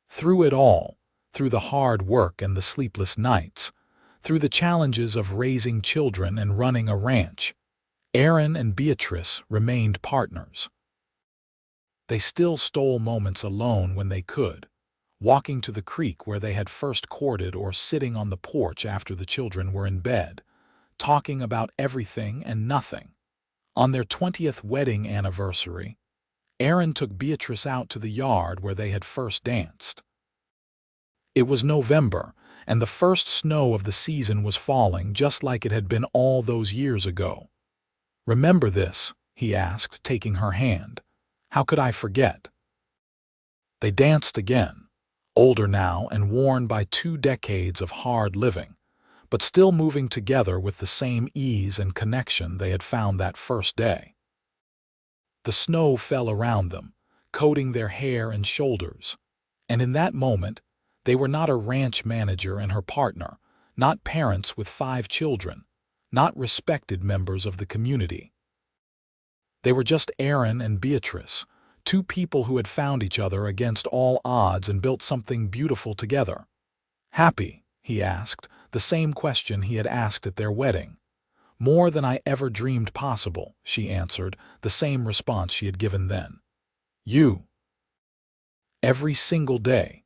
Through it all, through the hard work and the sleepless nights, through the challenges of raising children and running a ranch, Aaron and Beatrice remained partners. They still stole moments alone when they could, walking to the creek where they had first courted or sitting on the porch after the children were in bed, talking about everything and nothing. On their 20th wedding anniversary, Aaron took Beatrice out to the yard where they had first danced. It was November, and the first snow of the season was falling just like it had been all those years ago. "Remember this?" he asked, taking her hand. "How could I forget?" They danced again, older now and worn by 2 decades of hard living, but still moving together with the same ease and connection they had found that first day. The snow fell around them, coating their hair and shoulders, and in that moment, they were not a ranch manager and her partner, not parents with 5 children, not respected members of the community. They were just Aaron and Beatrice, 2 people who had found each other against all odds and built something beautiful together. "Happy?" he asked, the same question he had asked at their wedding. "More than I ever dreamed possible," she answered, the same response she had given then. "You?" "Every single day."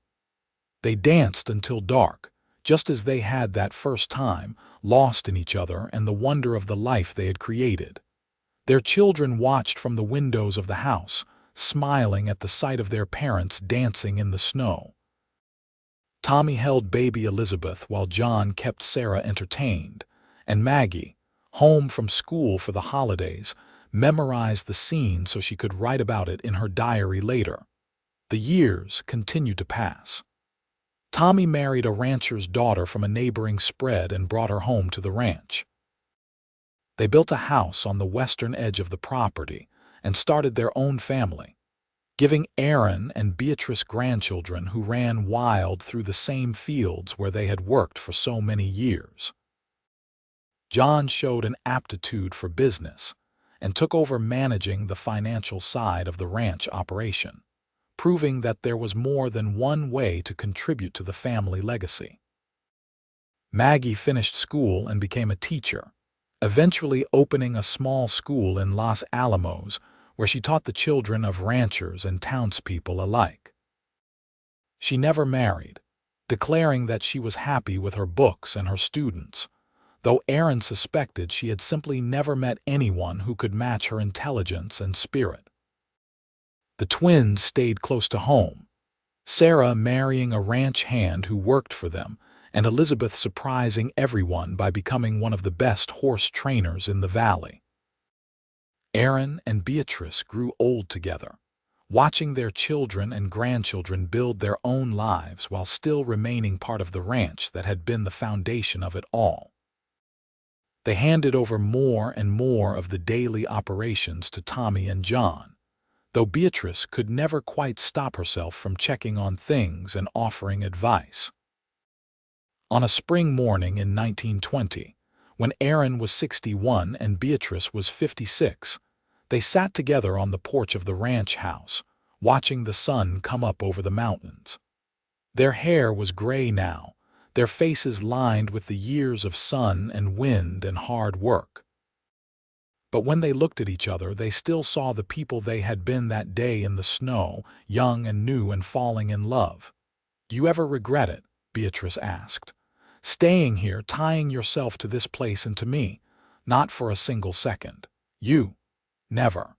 They danced until dark, just as they had that first time, lost in each other and the wonder of the life they had created. Their children watched from the windows of the house, smiling at the sight of their parents dancing in the snow. Tommy held baby Elizabeth while John kept Sarah entertained, and Maggie, home from school for the holidays, memorized the scene so she could write about it in her diary later. The years continued to pass. Tommy married a rancher's daughter from a neighboring spread and brought her home to the ranch. They built a house on the western edge of the property and started their own family, giving Aaron and Beatrice grandchildren who ran wild through the same fields where they had worked for so many years. John showed an aptitude for business and took over managing the financial side of the ranch operation, proving that there was more than one way to contribute to the family legacy. Maggie finished school and became a teacher, eventually opening a small school in Los Alamos where she taught the children of ranchers and townspeople alike. She never married, declaring that she was happy with her books and her students, though Aaron suspected she had simply never met anyone who could match her intelligence and spirit. The twins stayed close to home, Sarah marrying a ranch hand who worked for them, and Elizabeth surprising everyone by becoming one of the best horse trainers in the valley. Aaron and Beatrice grew old together, watching their children and grandchildren build their own lives while still remaining part of the ranch that had been the foundation of it all. They handed over more and more of the daily operations to Tommy and John, though Beatrice could never quite stop herself from checking on things and offering advice. On a spring morning in 1920, when Aaron was 61 and Beatrice was 56, they sat together on the porch of the ranch house, watching the sun come up over the mountains. Their hair was gray now, their faces lined with the years of sun and wind and hard work. But when they looked at each other, they still saw the people they had been that day in the snow, young and new and falling in love. "Do you ever regret it?" Beatrice asked. "Staying here, tying yourself to this place and to me?" "Not for a single second. You? Never.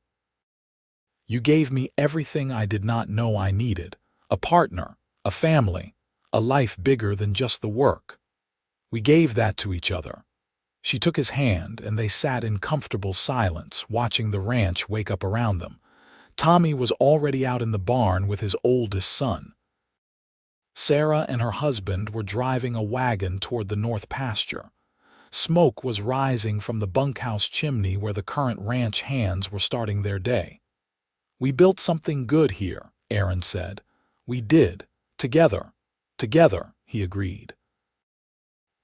You gave me everything I did not know I needed. A partner, a family, a life bigger than just the work. We gave that to each other." She took his hand, and they sat in comfortable silence, watching the ranch wake up around them. Tommy was already out in the barn with his oldest son. Sarah and her husband were driving a wagon toward the north pasture. Smoke was rising from the bunkhouse chimney where the current ranch hands were starting their day. "We built something good here," Aaron said. "We did. Together." "Together," he agreed.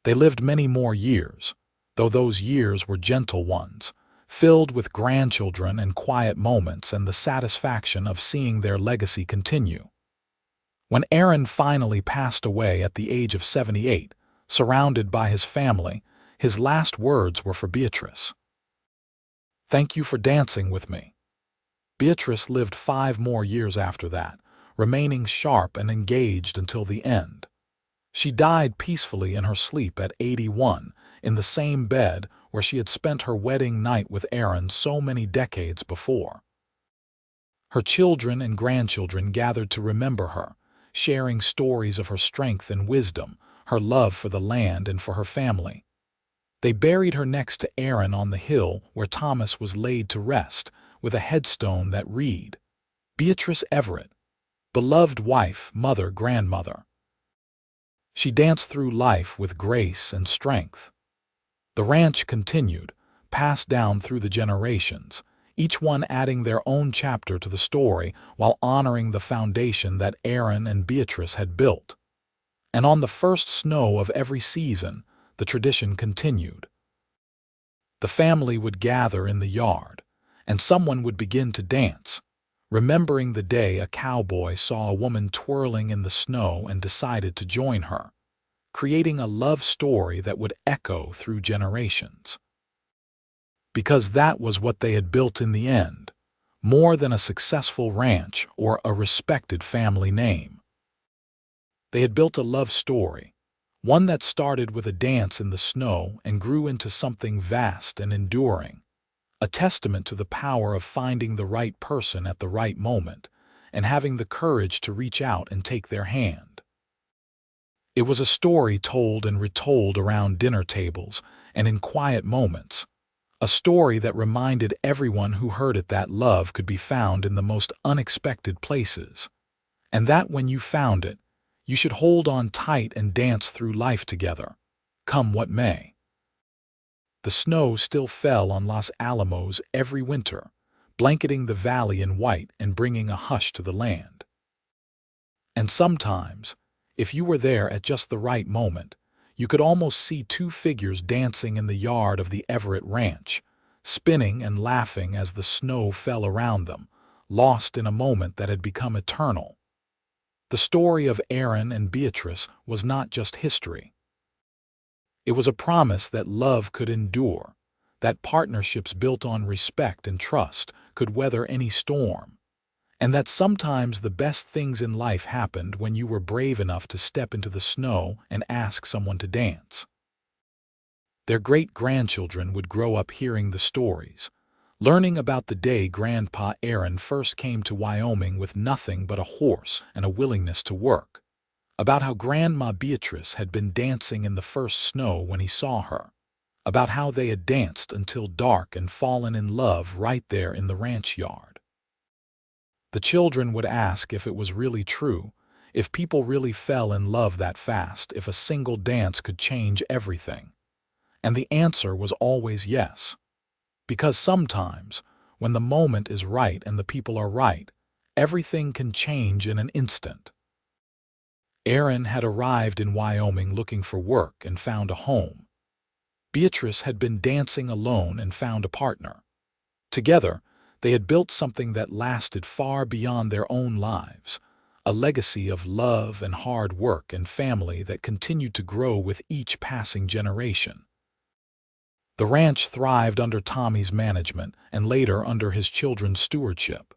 They lived many more years, though those years were gentle ones, filled with grandchildren and quiet moments and the satisfaction of seeing their legacy continue. When Aaron finally passed away at the age of 78, surrounded by his family, his last words were for Beatrice. "Thank you for dancing with me." Beatrice lived 5 more years after that, remaining sharp and engaged until the end. She died peacefully in her sleep at 81, in the same bed where she had spent her wedding night with Aaron so many decades before. Her children and grandchildren gathered to remember her, sharing stories of her strength and wisdom, her love for the land and for her family. They buried her next to Aaron on the hill where Thomas was laid to rest, with a headstone that read, "Beatrice Everett, beloved wife, mother, grandmother." She danced through life with grace and strength. The ranch continued, passed down through the generations, each one adding their own chapter to the story while honoring the foundation that Aaron and Beatrice had built. And on the first snow of every season, the tradition continued. The family would gather in the yard, and someone would begin to dance, remembering the day a cowboy saw a woman twirling in the snow and decided to join her, creating a love story that would echo through generations. Because that was what they had built in the end, more than a successful ranch or a respected family name. They had built a love story, one that started with a dance in the snow and grew into something vast and enduring, a testament to the power of finding the right person at the right moment and having the courage to reach out and take their hand. It was a story told and retold around dinner tables and in quiet moments, a story that reminded everyone who heard it that love could be found in the most unexpected places, and that when you found it, you should hold on tight and dance through life together, come what may. The snow still fell on Los Alamos every winter, blanketing the valley in white and bringing a hush to the land. And sometimes, if you were there at just the right moment, you could almost see two figures dancing in the yard of the Everett ranch, spinning and laughing as the snow fell around them, lost in a moment that had become eternal. The story of Aaron and Beatrice was not just history. It was a promise that love could endure, that partnerships built on respect and trust could weather any storm, and that sometimes the best things in life happened when you were brave enough to step into the snow and ask someone to dance. Their great-grandchildren would grow up hearing the stories, learning about the day Grandpa Aaron first came to Wyoming with nothing but a horse and a willingness to work, about how Grandma Beatrice had been dancing in the first snow when he saw her, about how they had danced until dark and fallen in love right there in the ranch yard. The children would ask if it was really true, if people really fell in love that fast, if a single dance could change everything. And the answer was always yes. Because sometimes, when the moment is right and the people are right, everything can change in an instant. Aaron had arrived in Wyoming looking for work and found a home. Beatrice had been dancing alone and found a partner. Together, they had built something that lasted far beyond their own lives, a legacy of love and hard work and family that continued to grow with each passing generation. The ranch thrived under Tommy's management and later under his children's stewardship.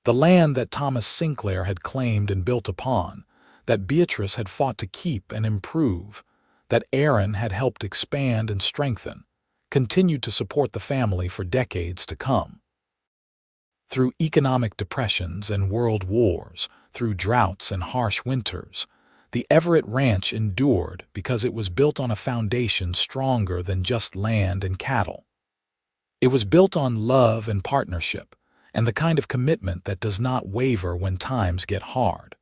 The land that Thomas Sinclair had claimed and built upon, that Beatrice had fought to keep and improve, that Aaron had helped expand and strengthen, continued to support the family for decades to come. Through economic depressions and world wars, through droughts and harsh winters, the Everett Ranch endured because it was built on a foundation stronger than just land and cattle. It was built on love and partnership, and the kind of commitment that does not waver when times get hard.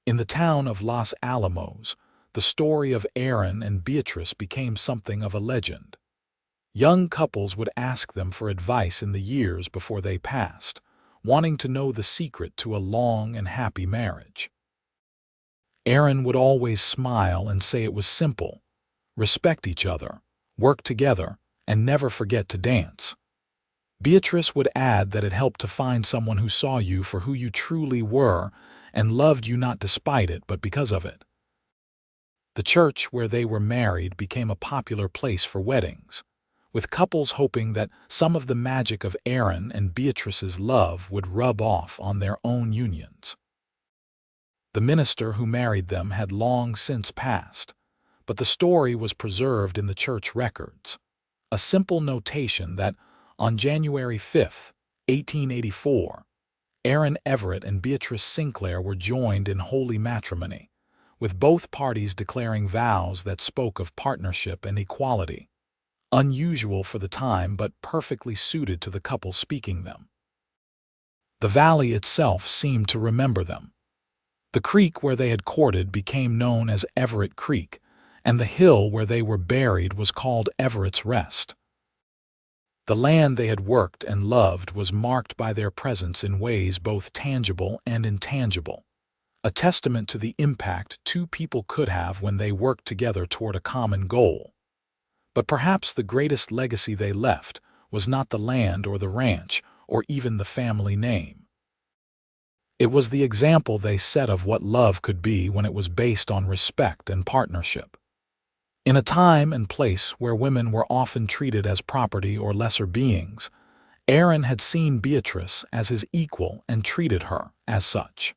In the town of Los Alamos, the story of Aaron and Beatrice became something of a legend. Young couples would ask them for advice in the years before they passed, wanting to know the secret to a long and happy marriage. Aaron would always smile and say it was simple: respect each other, work together, and never forget to dance. Beatrice would add that it helped to find someone who saw you for who you truly were and loved you not despite it but because of it. The church where they were married became a popular place for weddings, with couples hoping that some of the magic of Aaron and Beatrice's love would rub off on their own unions. The minister who married them had long since passed, but the story was preserved in the church records, a simple notation that on January 5, 1884, Aaron Everett and Beatrice Sinclair were joined in holy matrimony, with both parties declaring vows that spoke of partnership and equality, unusual for the time but perfectly suited to the couple speaking them. The valley itself seemed to remember them. The creek where they had courted became known as Everett Creek, and the hill where they were buried was called Everett's Rest. The land they had worked and loved was marked by their presence in ways both tangible and intangible, a testament to the impact two people could have when they worked together toward a common goal. But perhaps the greatest legacy they left was not the land or the ranch or even the family name. It was the example they set of what love could be when it was based on respect and partnership. In a time and place where women were often treated as property or lesser beings, Aaron had seen Beatrice as his equal and treated her as such.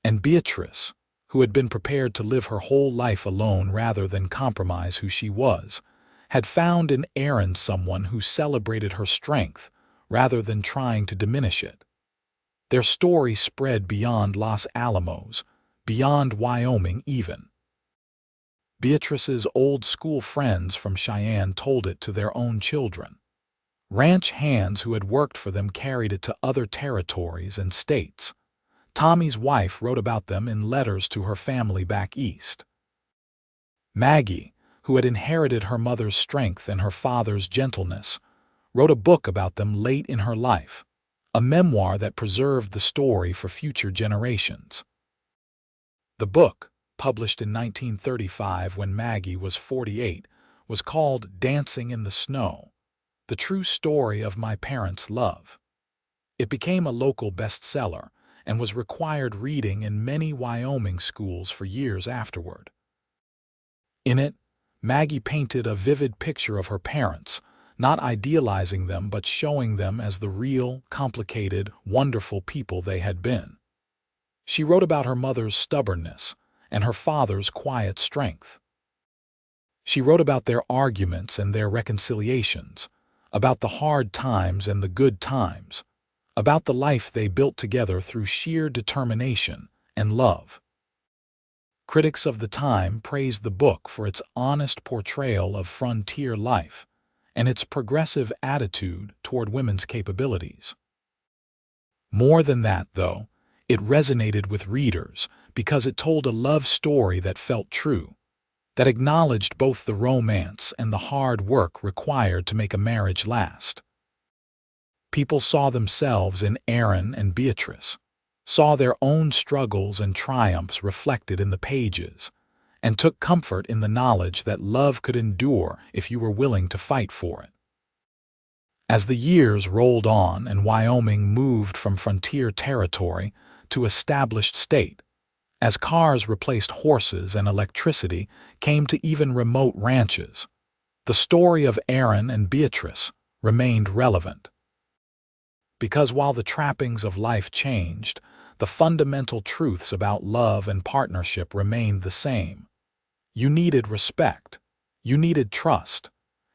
And Beatrice, who had been prepared to live her whole life alone rather than compromise who she was, had found in Aaron someone who celebrated her strength rather than trying to diminish it. Their story spread beyond Los Alamos, beyond Wyoming even. Beatrice's old school friends from Cheyenne told it to their own children. Ranch hands who had worked for them carried it to other territories and states. Tommy's wife wrote about them in letters to her family back east. Maggie, who had inherited her mother's strength and her father's gentleness, wrote a book about them late in her life, a memoir that preserved the story for future generations. The book, published in 1935 when Maggie was 48, was called Dancing in the Snow, The True Story of My Parents' Love. It became a local bestseller and was required reading in many Wyoming schools for years afterward. In it, Maggie painted a vivid picture of her parents, not idealizing them but showing them as the real, complicated, wonderful people they had been. She wrote about her mother's stubbornness and her father's quiet strength. She wrote about their arguments and their reconciliations, about the hard times and the good times, about the life they built together through sheer determination and love. Critics of the time praised the book for its honest portrayal of frontier life and its progressive attitude toward women's capabilities. More than that, though, it resonated with readers because it told a love story that felt true, that acknowledged both the romance and the hard work required to make a marriage last. People saw themselves in Aaron and Beatrice, saw their own struggles and triumphs reflected in the pages, and took comfort in the knowledge that love could endure if you were willing to fight for it. As the years rolled on and Wyoming moved from frontier territory to established state, as cars replaced horses and electricity came to even remote ranches, the story of Aaron and Beatrice remained relevant. Because while the trappings of life changed, the fundamental truths about love and partnership remained the same. You needed respect. You needed trust.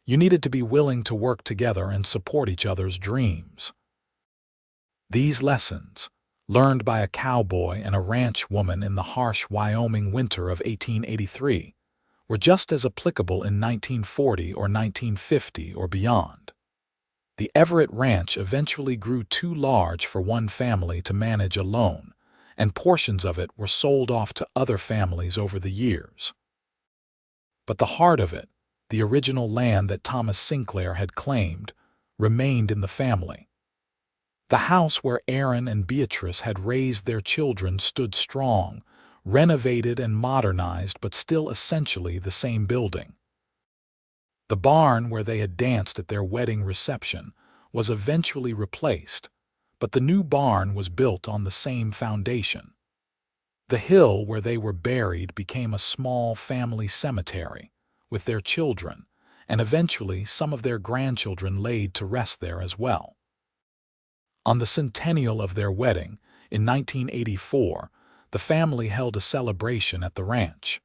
You needed to be willing to work together and support each other's dreams. These lessons, learned by a cowboy and a ranch woman in the harsh Wyoming winter of 1883, were just as applicable in 1940 or 1950 or beyond. The Everett ranch eventually grew too large for one family to manage alone, and portions of it were sold off to other families over the years. But the heart of it, the original land that Thomas Sinclair had claimed, remained in the family. The house where Aaron and Beatrice had raised their children stood strong, renovated and modernized but still essentially the same building. The barn where they had danced at their wedding reception was eventually replaced, but the new barn was built on the same foundation. The hill where they were buried became a small family cemetery, with their children, and eventually some of their grandchildren laid to rest there as well. On the centennial of their wedding, in 1984, the family held a celebration at the ranch.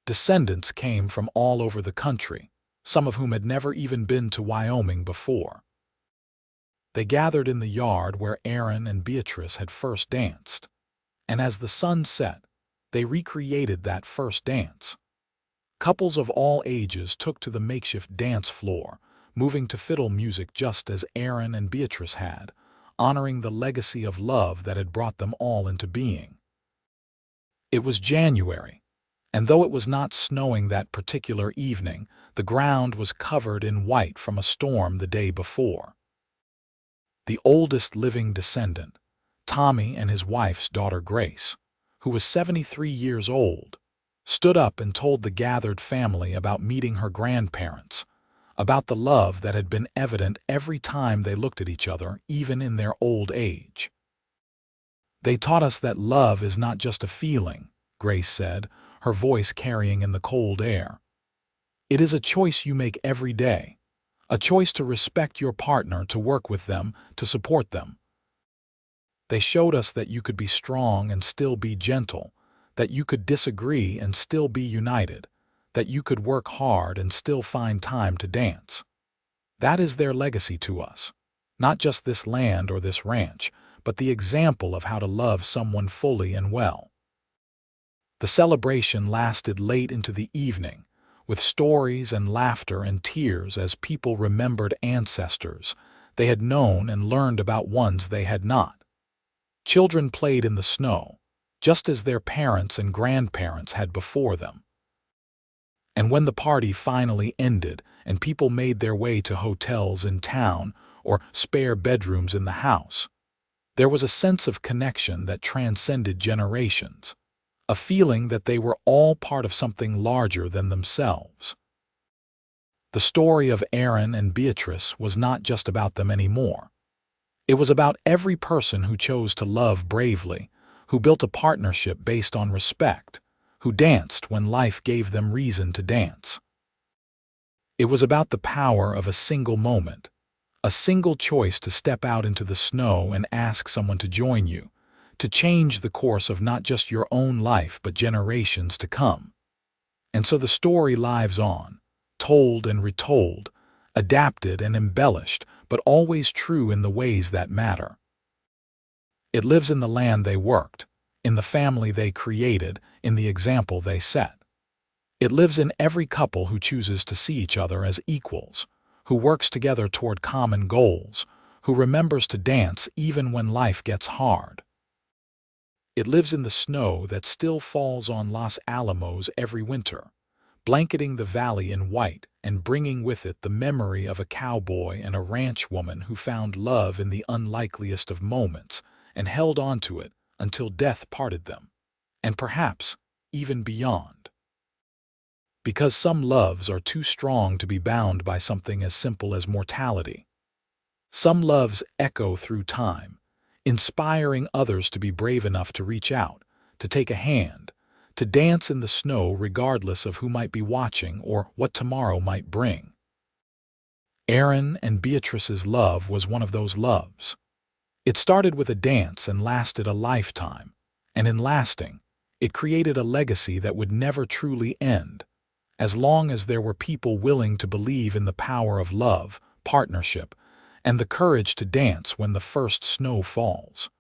Descendants came from all over the country, some of whom had never even been to Wyoming before. They gathered in the yard where Aaron and Beatrice had first danced, and as the sun set, they recreated that first dance. Couples of all ages took to the makeshift dance floor, moving to fiddle music just as Aaron and Beatrice had, honoring the legacy of love that had brought them all into being. It was January, and though it was not snowing that particular evening, the ground was covered in white from a storm the day before. The oldest living descendant, Tommy and his wife's daughter Grace, who was 73 years old, stood up and told the gathered family about meeting her grandparents, about the love that had been evident every time they looked at each other, even in their old age. "They taught us that love is not just a feeling," Grace said, her voice carrying in the cold air. "It is a choice you make every day, a choice to respect your partner, to work with them, to support them. They showed us that you could be strong and still be gentle, that you could disagree and still be united, that you could work hard and still find time to dance." That is their legacy to us, not just this land or this ranch, but the example of how to love someone fully and well. The celebration lasted late into the evening, with stories and laughter and tears as people remembered ancestors they had known and learned about ones they had not. Children played in the snow, just as their parents and grandparents had before them. And when the party finally ended and people made their way to hotels in town or spare bedrooms in the house, there was a sense of connection that transcended generations, a feeling that they were all part of something larger than themselves. The story of Aaron and Beatrice was not just about them anymore. It was about every person who chose to love bravely, who built a partnership based on respect, who danced when life gave them reason to dance. It was about the power of a single moment, a single choice to step out into the snow and ask someone to join you, to change the course of not just your own life but generations to come. And so the story lives on, told and retold, adapted and embellished, but always true in the ways that matter. It lives in the land they worked, in the family they created, in the example they set. It lives in every couple who chooses to see each other as equals, who works together toward common goals, who remembers to dance even when life gets hard. It lives in the snow that still falls on Los Alamos every winter, blanketing the valley in white and bringing with it the memory of a cowboy and a ranch woman who found love in the unlikeliest of moments and held on to it until death parted them, and perhaps even beyond. Because some loves are too strong to be bound by something as simple as mortality. Some loves echo through time, inspiring others to be brave enough to reach out, to take a hand, to dance in the snow regardless of who might be watching or what tomorrow might bring. Aaron and Beatrice's love was one of those loves. It started with a dance and lasted a lifetime, and in lasting, it created a legacy that would never truly end, as long as there were people willing to believe in the power of love, partnership, and the courage to dance when the first snow falls.